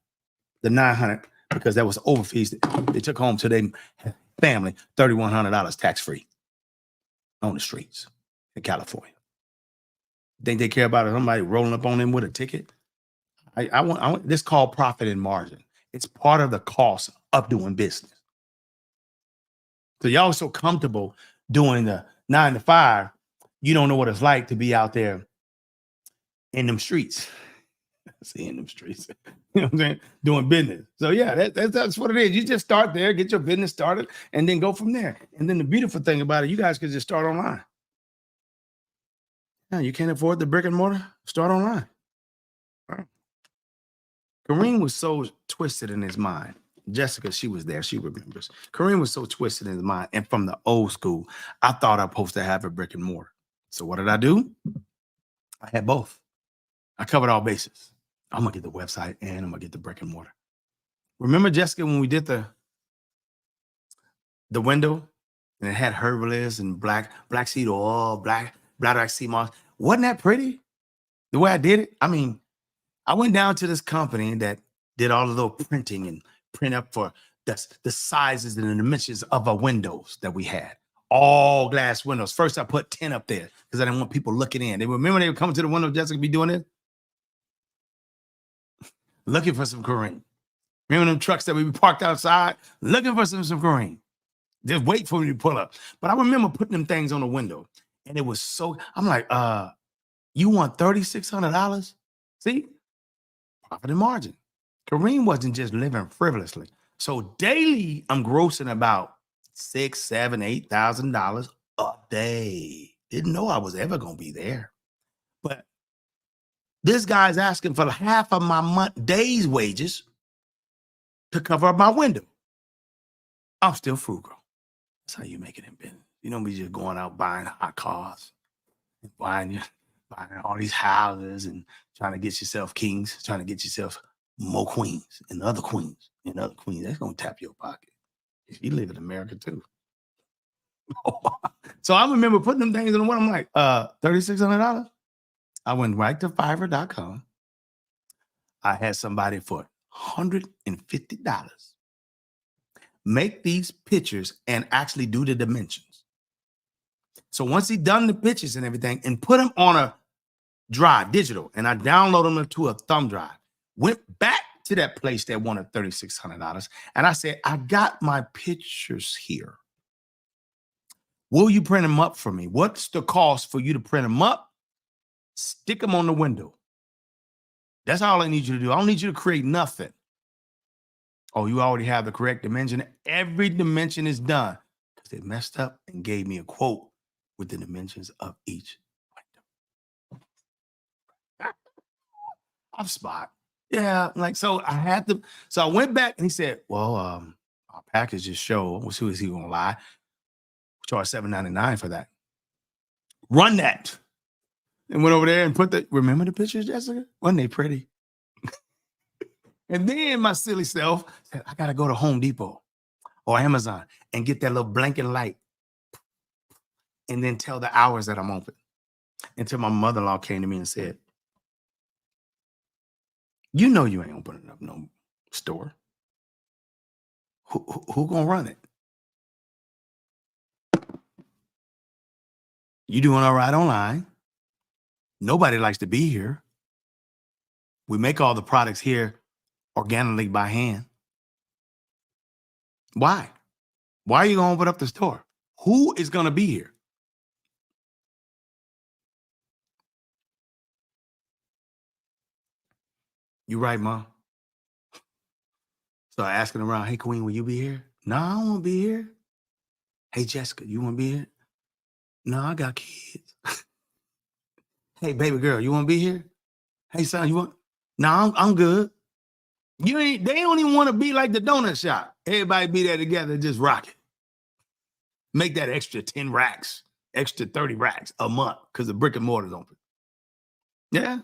the 900 because that was over fees. They took home to their family $3,100 tax free on the streets in California. Think they care about somebody rolling up on them with a ticket? I want this called profit and margin. It's part of the cost of doing business. So y'all so comfortable doing the 9 to 5, you don't know what it's like to be out there in them streets. See, in them streets, you know what I'm saying? Doing business. So yeah, that's what it is. You just start there, get your business started, and then go from there. And then the beautiful thing about it, you guys can just start online. Yeah, you can't afford the brick and mortar? Start online. Right. Kareem was so twisted in his mind. Jessica, she was there. She remembers. Kareem was so twisted in his mind. And from the old school, I thought I was supposed to have a brick and mortar. So what did I do? I had both. I covered all bases. I'm going to get the website and I'm going to get the brick and mortar. Remember, Jessica, when we did the window and it had herbalist and black seed oil, black sea moss? Wasn't that pretty? The way I did it? I mean, I went down to this company that did all the little printing and print up for the sizes and the dimensions of our windows that we had. All glass windows. First, I put 10 up there because I didn't want people looking in. They remember they were coming to the window, Jessica be doing it? Looking for some Kareem. Remember them trucks that we parked outside? Looking for some Kareem. Just wait for me to pull up. But I remember putting them things on the window. And it was so, I'm like, you want $3,600? See? Profit and margin. Kareem wasn't just living frivolously. So daily, I'm grossing about $6,000, $7,000, $8,000 a day. Didn't know I was ever going to be there. But this guy's asking for half of my day's wages to cover up my window. I'm still frugal. That's how you make it in business. You don't be just going out buying hot cars, buying all these houses and trying to get yourself kings, trying to get yourself more queens and other queens and other queens. That's going to tap your pocket. You live in America too. So I remember putting them things in the window. I'm like, $3,600? I went right to Fiverr.com. I had somebody for $150 make these pictures and actually do the dimensions. So once he done the pictures and everything and put them on a drive, digital, and I downloaded them to a thumb drive, went back to that place that wanted $3,600, and I said, I got my pictures here. Will you print them up for me? What's the cost for you to print them up? Stick them on the window. That's all I need you to do. I don't need you to create nothing. Oh, you already have the correct dimension. Every dimension is done because they messed up and gave me a quote with the dimensions of each window. I'm smart. Yeah, like, so I had to. So I went back and he said, well, our packages show, well, who is he going to lie? Charge $7.99 for that. Run that. And went over there and remember the pictures, Jessica? Wasn't they pretty? And then my silly self said, I got to go to Home Depot or Amazon and get that little blinking light and then tell the hours that I'm open. Until my mother-in-law came to me and said, you know you ain't opening up no store. Who gonna run it? You doing all right online. Nobody likes to be here. We make all the products here organically by hand. Why? Why are you going to open up the store? Who is going to be here? You right, Mom? So I asking around, hey, Queen, will you be here? No, I don't want to be here. Hey, Jessica, you want to be here? No, I got kids. Hey, baby girl, you want to be here? Hey, son, you want? No, I'm good. You ain't. They don't even want to be like the donut shop. Everybody be there together, just rock it. Make that extra 10 racks, extra 30 racks a month because the brick and mortar's open. Yeah,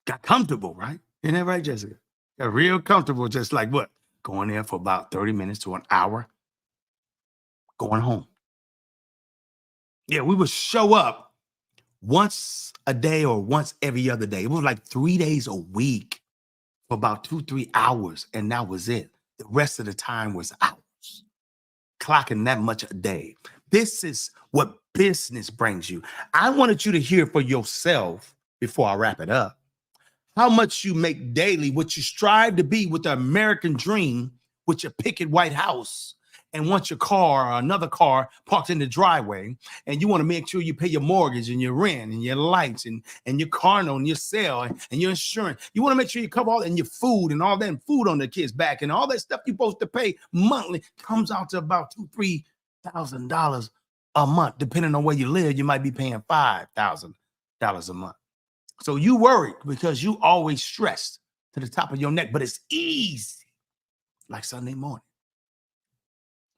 got comfortable, right? Isn't that right, Jessica? Got real comfortable, just like what? Going there for about 30 minutes to an hour, going home. Yeah, we would show up once a day or once every other day. It was like 3 days a week for about 2-3 hours, and that was it. The rest of the time was hours, clocking that much a day. This is what business brings you. I wanted you to hear for yourself before I wrap it up how much you make daily, what you strive to be with the American dream, with your picket white house, and want your car or another car parked in the driveway, and you want to make sure you pay your mortgage and your rent and your lights and your car note and your cell and your insurance. You want to make sure you cover all that, and your food and all that, and food on the kids' back, and all that stuff you're supposed to pay monthly comes out to about $2,000-3,000 a month. Depending on where you live, you might be paying $5,000 a month. So you worried because you always stressed to the top of your neck, but it's easy like Sunday morning.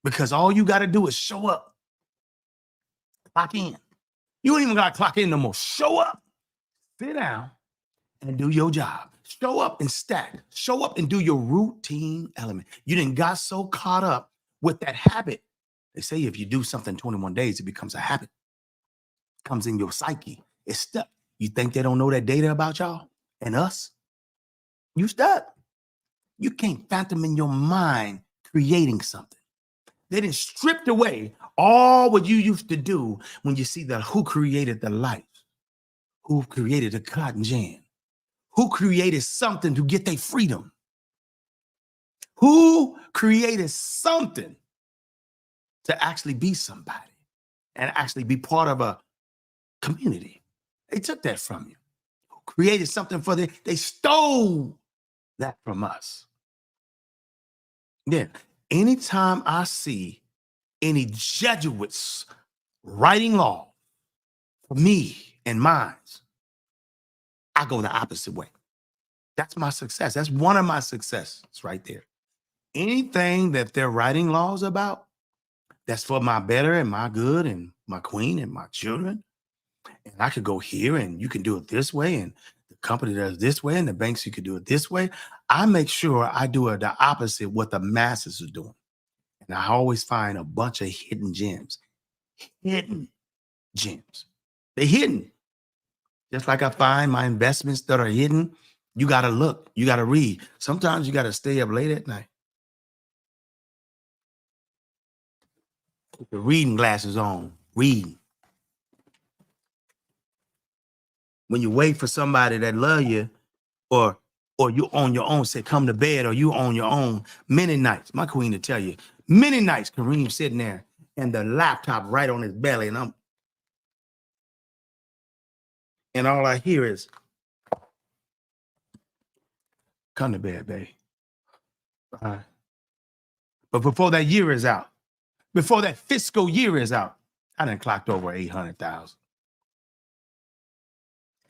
Because all you got to do is show up, clock in. You don't even got to clock in no more. Show up, sit down, and do your job. Show up and stack. Show up and do your routine element. You didn't got so caught up with that habit. They say if you do something 21 days, it becomes a habit. It comes in your psyche. It's stuck. You think they don't know that data about y'all and us? You stuck. You can't fathom in your mind creating something. They done stripped away all what you used to do when you see the who created the light, who created the cotton gin, who created something to get their freedom, who created something to actually be somebody and actually be part of a community. They took that from you. Who created something for them? They stole that from us. Yeah. Anytime I see any Jesuits writing law for me and mine, I go the opposite way. That's my success. That's one of my successes right there. Anything that they're writing laws about, that's for my better and my good and my queen and my children. And I could go here and you can do it this way, and the company does this way, and the banks, you could do it this way. I make sure I do it the opposite what the masses are doing. And I always find a bunch of hidden gems. Hidden gems. They're hidden. Just like I find my investments that are hidden, you got to look, you got to read. Sometimes you got to stay up late at night. Put the reading glasses on, reading. When you wait for somebody that love you, or you on your own, say come to bed, or you on your own, many nights, my queen to tell you, many nights Kareem sitting there and the laptop right on his belly, and all I hear is, come to bed, babe. All right. But before that year is out, before that fiscal year is out, I done clocked over 800,000.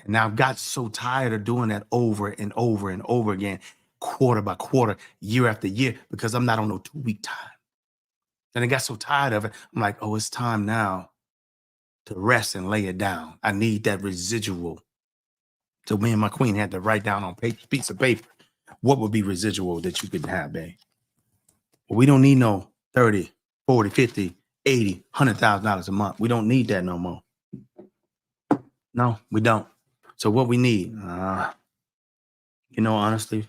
And now I've got so tired of doing that over and over and over again, quarter by quarter, year after year, because I'm not on no 2-week time. And I got so tired of it. I'm like, oh, it's time now to rest and lay it down. I need that residual. So me and my queen had to write down on a piece of paper what would be residual that you could have, babe. Well, we don't need no 30, 40, 50, 80, $100,000 a month. We don't need that no more. No, we don't. So what we need, honestly,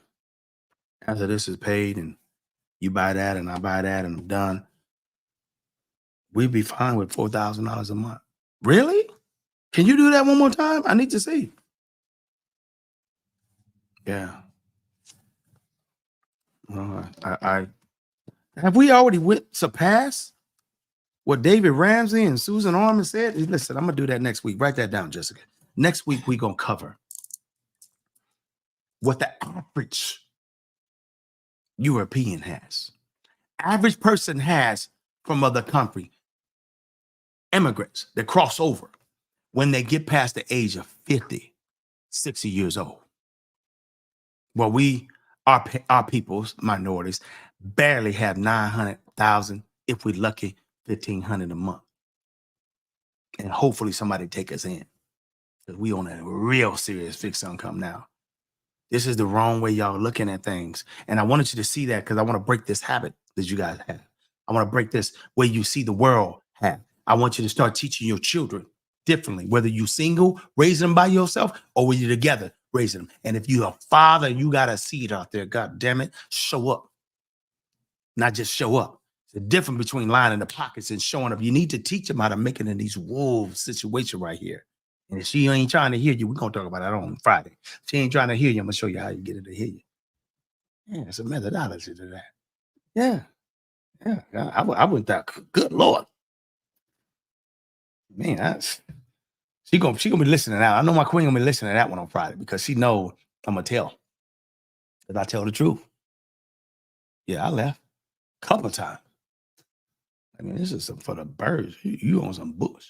after this is paid and you buy that and I buy that and I'm done, we'd be fine with $4,000 a month. Really? Can you do that one more time? I need to see. Yeah. I have we already surpassed what David Ramsey and Susan Orman said? Listen, I'm gonna do that next week. Write that down, Jessica. Next week we're gonna cover what the average European has, average person has from other country. immigrants that cross over when they get past the age of 50, 60 years old. Well, our peoples, minorities, barely have 900,000, if we're lucky, 1,500 a month. And hopefully somebody take us in, because we on a real serious fixed income now. This is the wrong way y'all looking at things. And I wanted you to see that, because I want to break this habit that you guys have. I want to break this way you see the world have. I want you to start teaching your children differently, whether you single, raising them by yourself, or whether you're together, raising them. And if you're a father, you got a seed out there. God damn it, show up. Not just show up. The difference between lying in the pockets and showing up. You need to teach them how to make it in these wolves situation right here. And if she ain't trying to hear you, we're going to talk about that on Friday. If she ain't trying to hear you, I'm going to show you how you get her to hear you. Yeah, it's a methodology to that. Yeah. Yeah. I went that. Good Lord. Man, she gonna be listening out. I know my queen gonna be listening to that one on Friday, because she know I'm gonna tell. Because I tell the truth. Yeah, I left a couple of times. I mean, this is some for the birds. You on some bush.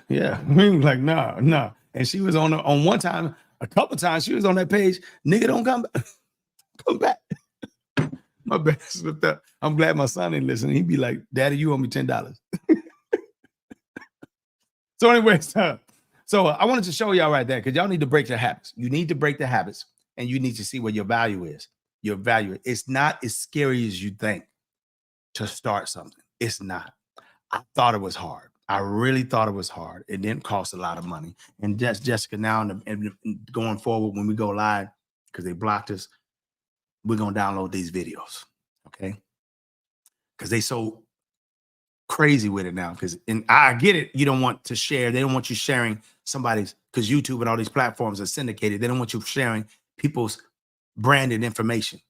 Yeah. Like, nah. And she was on one time, a couple of times, she was on that page. Nigga, don't come back. Come back. My bad slipped up. I'm glad my son ain't listening. He'd be like, Daddy, you owe me $10. So anyways, so I wanted to show y'all right there, because y'all need to break your habits. You need to break the habits, and you need to see what your value is. Your value. It's not as scary as you think to start something. It's not. I thought it was hard. I really thought it was hard. It didn't cost a lot of money. And just Jessica, now and going forward, when we go live, because they blocked us, we're going to download these videos. Okay? Because they so crazy with it now. And I get it. You don't want to share. They don't want you sharing somebody's, because YouTube and all these platforms are syndicated. They don't want you sharing people's branded information.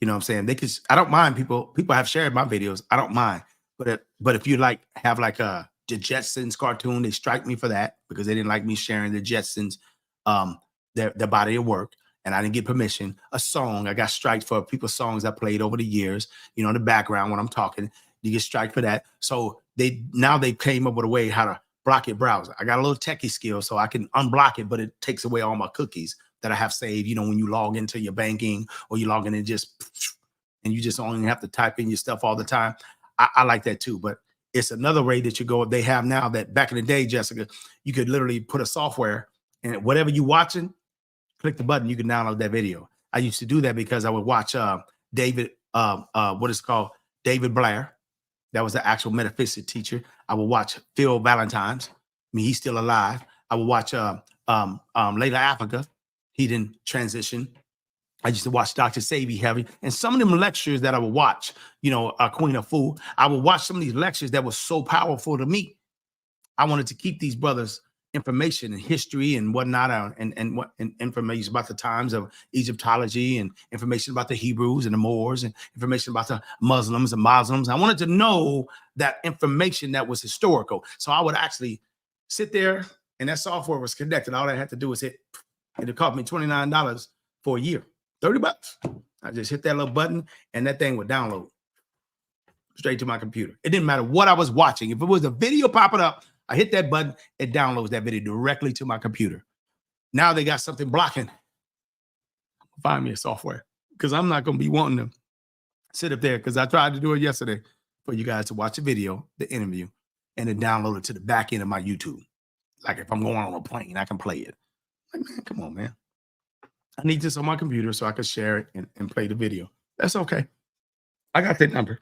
You know what I'm saying? I don't mind people have shared my videos. I don't mind. But if you have the Jetsons cartoon, they strike me for that, because they didn't like me sharing the Jetsons, their body of work. And I didn't get permission. A song, I got striked for people's songs I played over the years, in the background when I'm talking. You get striked for that. So they came up with a way how to block your browser. I got a little techie skill, so I can unblock it, but it takes away all my cookies that I have saved. When you log into your banking, or you log in and you just only have to type in your stuff all the time. I like that too. But it's another way that you go. They have now that back in the day, Jessica, you could literally put a software, and whatever you watching, click the button, you can download that video. I used to do that because I would watch David Blair. That was the actual metaphysics teacher. I would watch Phil Valentine's. I mean, he's still alive. I would watch Layla Africa. He didn't transition. I used to watch Dr. Sabi heavy. And some of them lectures that I would watch, Queen of Fool, I would watch some of these lectures that were so powerful to me. I wanted to keep these brothers' information and history and whatnot, and information about the times of Egyptology, and information about the Hebrews and the Moors, and information about the Muslims and Muslims. I wanted to know that information that was historical. So I would actually sit there, and that software was connected. All I had to do was hit. It cost me $29 for a year, $30. I just hit that little button, and that thing would download straight to my computer. It didn't matter what I was watching. If it was a video popping up, I hit that button, it downloads that video directly to my computer. Now they got something blocking. Find me a software, because I'm not going to be wanting to sit up there, because I tried to do it yesterday for you guys to watch a video, the interview, and then download it to the back end of my YouTube. Like if I'm going on a plane, I can play it. Like, man, come on, man. I need this on my computer so I can share it and play the video. That's okay. I got that number.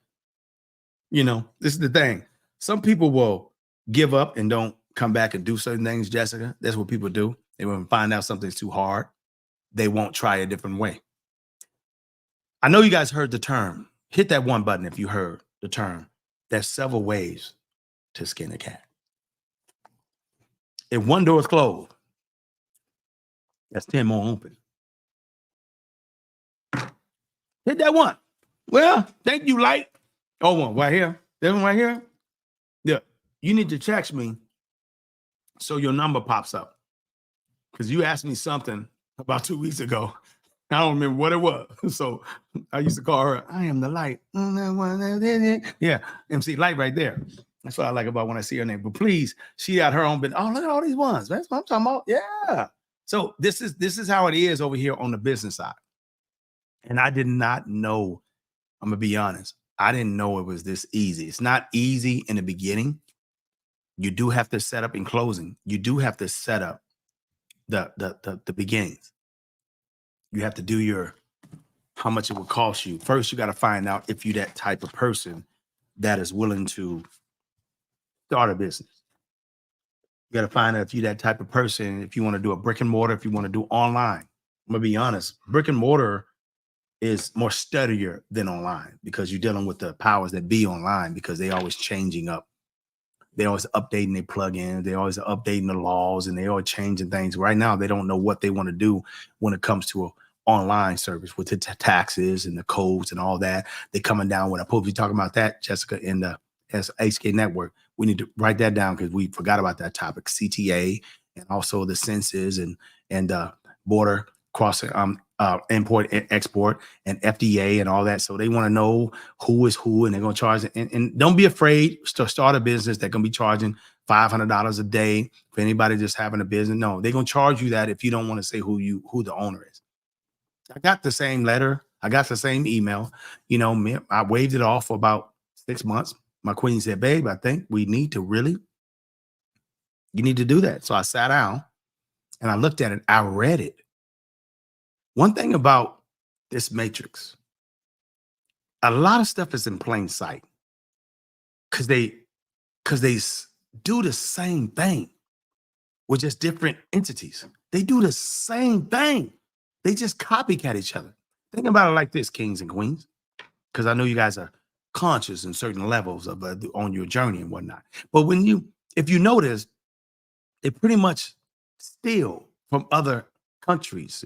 This is the thing. Some people will give up and don't come back and do certain things, Jessica. That's what people do. They will find out something's too hard. They won't try a different way. I know you guys heard the term. Hit that one button if you heard the term. There's several ways to skin a cat. If one door is closed, that's 10 more open. Hit that one. Well, thank you, Light. Oh, one right here. This one right here. Yeah. You need to text me so your number pops up. Because you asked me something about 2 weeks ago. I don't remember what it was. So I used to call her, I am the light. Yeah. MC Light right there. That's what I like about when I see her name. But please, she got her own business. Oh, look at all these ones. That's what I'm talking about. Yeah. So this is how it is over here on the business side. And I did not know. I'm gonna be honest. I didn't know it was this easy. It's not easy in the beginning. You do have to set up in closing. You do have to set up the beginnings. You have to do your how much it would cost you. First, you got to find out if you're that type of person that is willing to start a business. You got to find out if you're that type of person, if you want to do a brick and mortar, if you want to do online. I'm gonna be honest, brick and mortar is more steadier than online because you're dealing with the powers that be online because they always changing up. They always updating their plugins. They always updating the laws and they always changing things. Right now, they don't know what they want to do when it comes to an online service with the taxes and the codes and all that. They're coming down with. I hope you're talking about that, Jessica, in the HK network. We need to write that down because we forgot about that topic. CTA and also the census and border crossing import and export and FDA and all that. So they want to know who is who and they're going to charge it. And don't be afraid to start a business. They're going to be charging $500 a day for anybody just having a business. No, they're going to charge you that if you don't want to say who the owner is. I got the same letter. I got the same email. You know, I waved it off for about 6 months. My queen said, babe, I think you need to do that. So I sat down and I looked at it. I read it. One thing about this matrix, a lot of stuff is in plain sight because they do the same thing with just different entities. They do the same thing. They just copycat each other. Think about it like this, kings and queens, because I know you guys are conscious in certain levels of on your journey and whatnot. But if you notice, they pretty much steal from other countries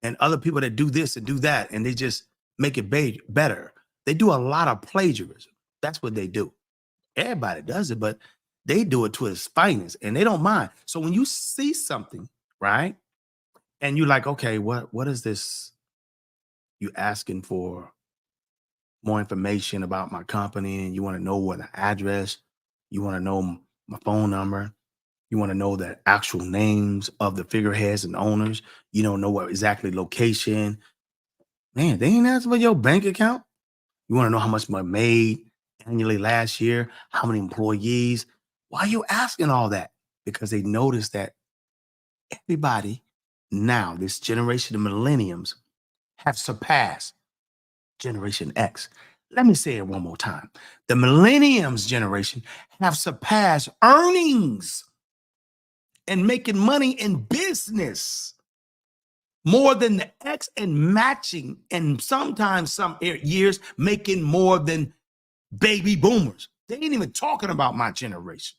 and other people that do this and do that, and they just make it better. They do a lot of plagiarism. That's what they do. Everybody does it, but they do it to its finest, and they don't mind. So when you see something, right, and you're like, okay, what is this? You asking for more information about my company, and you want to know what the address, you want to know my phone number, you want to know the actual names of the figureheads and owners. You don't know what exactly location. Man, they ain't asking for your bank account. You want to know how much I made annually last year, how many employees. Why are you asking all that? Because they notice that everybody now, this generation of millenniums, have surpassed Generation X. Let me say it one more time. The millenniums generation have surpassed earnings and making money in business more than the X and matching, and sometimes some years making more than baby boomers. They ain't even talking about my generation.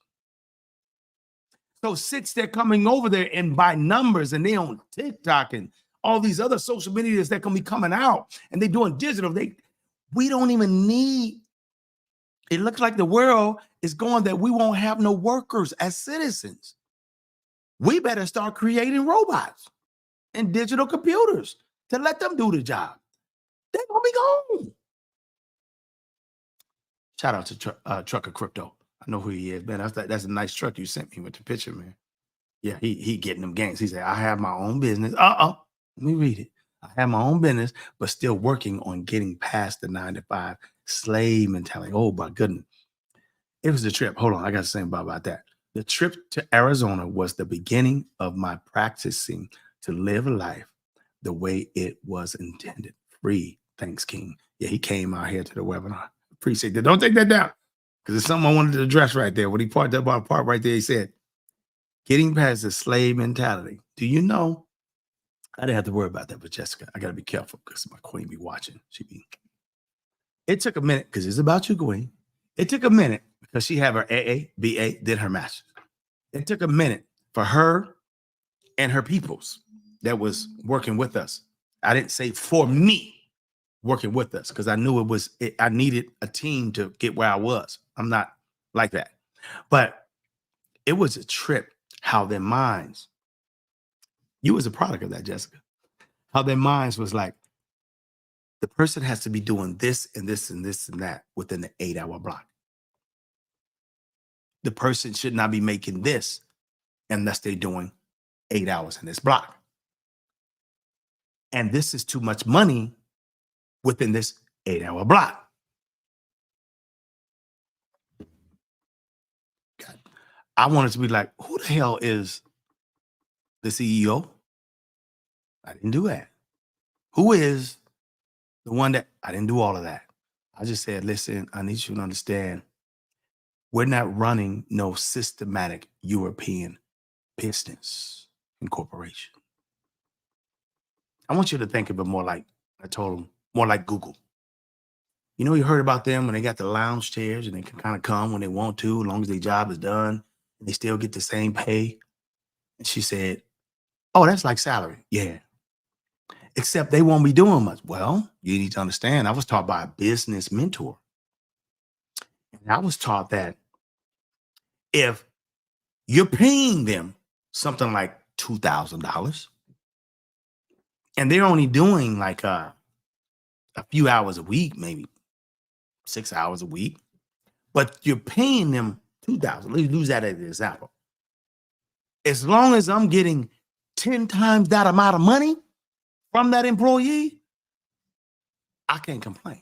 So since they're coming over there and by numbers and they on TikTok and all these other social medias that can be coming out and they doing digital, we don't even need. It looks like the world is going that we won't have no workers as citizens. We better start creating robots and digital computers to let them do the job. They're gonna be gone. Shout out to Trucker Crypto. I know who he is, man. That's a nice truck you sent me with the picture, man. Yeah, he getting them gangs. He said, I have my own business. Let me read it. I have my own business, but still working on getting past the 9-to-5 slave mentality. Oh my goodness. It was a trip. Hold on, I got to say about that. The trip to Arizona was the beginning of my practicing to live a life the way it was intended. Free. Thanks, King. Yeah, he came out here to the webinar. Appreciate that. Don't take that down because it's something I wanted to address right there. When he parked up our part right there, he said, getting past the slave mentality. Do you know? I didn't have to worry about that, but Jessica, I got to be careful because my queen be watching. It took a minute because it's about you, queen. It took a minute because she had her AA, BA, did her master's. It took a minute for her and her peoples that was working with us. I didn't say for me working with us because I knew I needed a team to get where I was. I'm not like that. But it was a trip how their minds, you was a product of that, Jessica, how their minds was like, the person has to be doing this and this and this and that within the 8-hour block. the person should not be making this unless they're doing 8 hours in this block. And this is too much money within this 8-hour block. God. I wanted to be like, who the hell is the CEO? I didn't do that. Who is the one that I didn't do all of that? I just said, listen, I need you to understand, we're not running no systematic European business and corporation. I want you to think of it more like, I told them, more like Google. You know, you heard about them when they got the lounge chairs and they can kind of come when they want to, as long as their job is done, and they still get the same pay. And she said, oh, that's like salary. Yeah. Except they won't be doing much. Well, you need to understand, I was taught by a business mentor. And I was taught that if you're paying them something like $2,000 and they're only doing like a few hours a week, maybe 6 hours a week, but you're paying them $2,000. Let's use that as an example. As long as I'm getting 10 times that amount of money from that employee, I can't complain.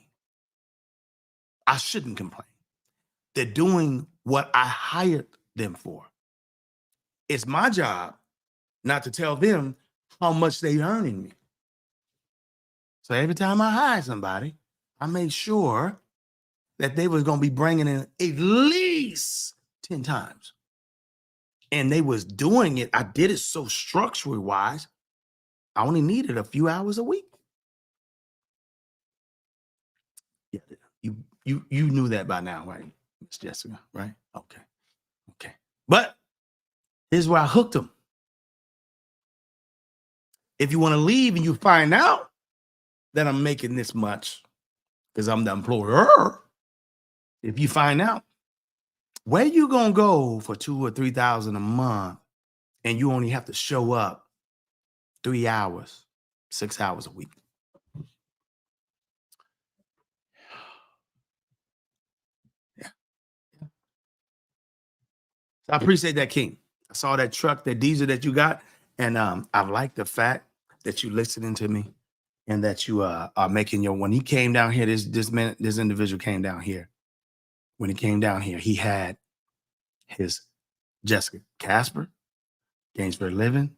I shouldn't complain. They're doing what I hired them for. It's my job not to tell them how much they're earning me. So every time I hired somebody, I made sure that they was going to be bringing in at least 10 times. And they was doing it. I did it so structurally wise, I only needed a few hours a week. Yeah, you knew that by now, right, Miss Jessica, right? Okay. But here's where I hooked them. If you want to leave and you find out that I'm making this much because I'm the employer, if you find out, where you gonna go for $2,000 or $3,000 a month and you only have to show up 3 hours, 6 hours a week? Yeah. So I appreciate that, King. I saw that truck, that diesel that you got, and I like the fact that you listening to me and that you are making your. When he came down here, this individual came down here. When he came down here, he had his Jessica Casper, Gainsborough Living,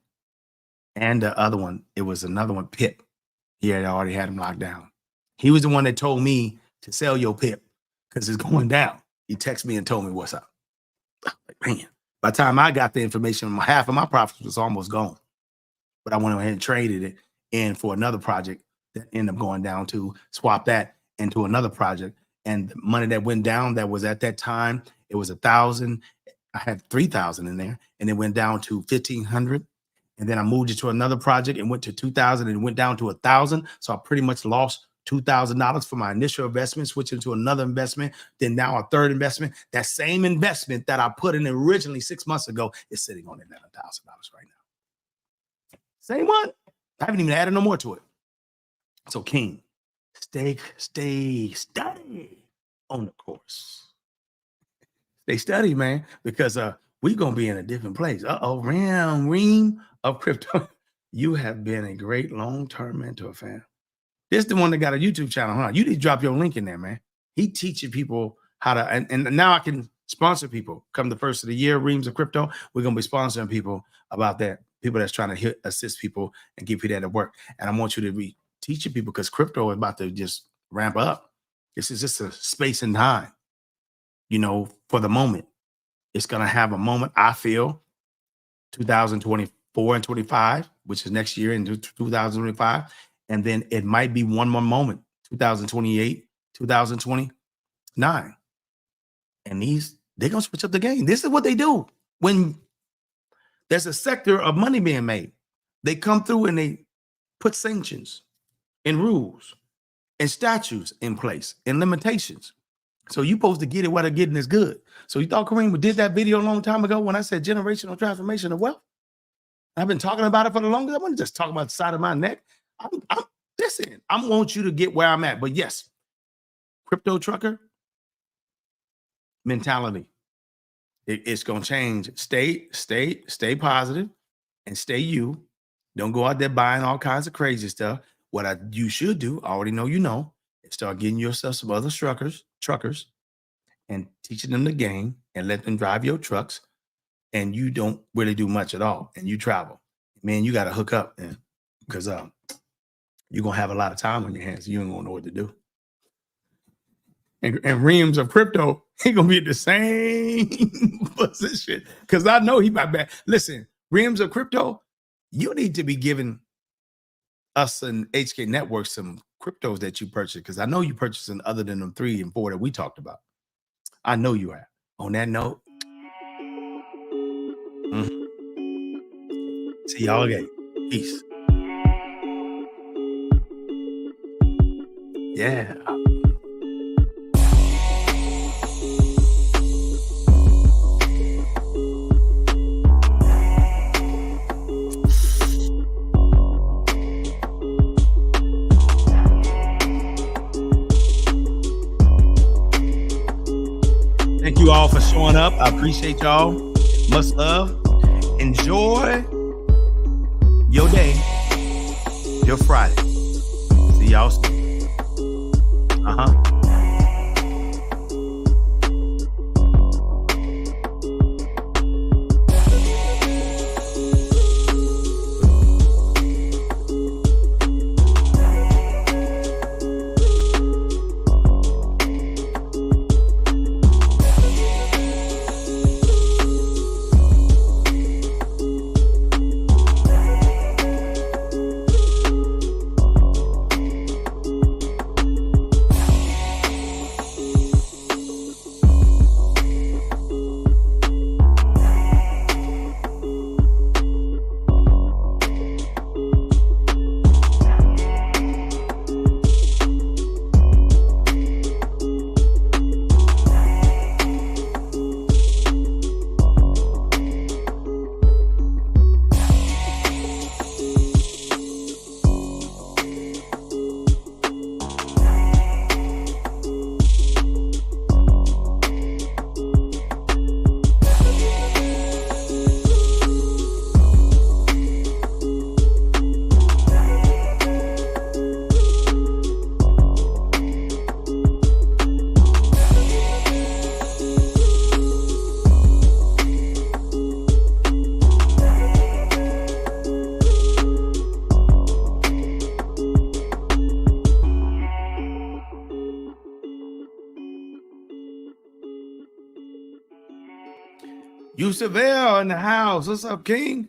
and the other one, it was another one, Pip. He had already had him locked down. He was the one that told me to sell your Pip because it's going down. He texted me and told me what's up. Like, man, by the time I got the information, half of my profits was almost gone. But I went ahead and traded it in for another project that ended up going down to swap that into another project. And the money that went down, that was at that time, it was 1,000. I had 3,000 in there, and it went down to 1,500. And then I moved it to another project and went to 2,000 and went down to 1,000. So I pretty much lost $2,000 for my initial investment, switching to another investment. Then now a third investment. That same investment that I put in originally 6 months ago is sitting on $11,000 right now. Same one. I haven't even added no more to it. So King, stay study on the course. Stay study, man, because we're gonna be in a different place. Ream of crypto. You have been a great long-term mentor, fam. This is the one that got a YouTube channel, huh? You need to drop your link in there, man. He teaching people how to, and now I can sponsor people. Come the first of the year, Reams of Crypto, we're gonna be sponsoring people about that. People that's trying to assist people and give you that at work. And I want you to be teaching people because crypto is about to just ramp up. This is just a space and time, you know, for the moment. It's going to have a moment, I feel, 2024 and 25, which is next year in 2025. And then it might be one more moment, 2028, 2029. And they're going to switch up the game. This is what they do when there's a sector of money being made. They come through and they put sanctions and rules and statutes in place and limitations. So you're supposed to get it while they're getting is good. So you thought Kareem did that video a long time ago when I said generational transformation of wealth? I've been talking about it for the longest. I wasn't just talking about the side of my neck. Listen, I want you to get where I'm at. But yes, crypto trucker mentality. It's gonna change. Stay positive and stay you. Don't go out there buying all kinds of crazy stuff. What you should do, I already know you know, is start getting yourself some other truckers, and teaching them the game and let them drive your trucks. And you don't really do much at all, and you travel. Man, you got to hook up, man, because you're gonna have a lot of time on your hands. You ain't gonna know what to do. And Reams of Crypto, he gonna be in the same position because I know he might be. Listen, Reams of Crypto, you need to be giving us and HK Network some cryptos that you purchased, because I know you purchasing other than them 3 and 4 that we talked about. I know you have. On that note, see y'all again. Peace. Yeah. Thank you all for showing up. I appreciate y'all. Much love. Enjoy your day, your Friday. See y'all soon. Yusuf L in the house. What's up, King?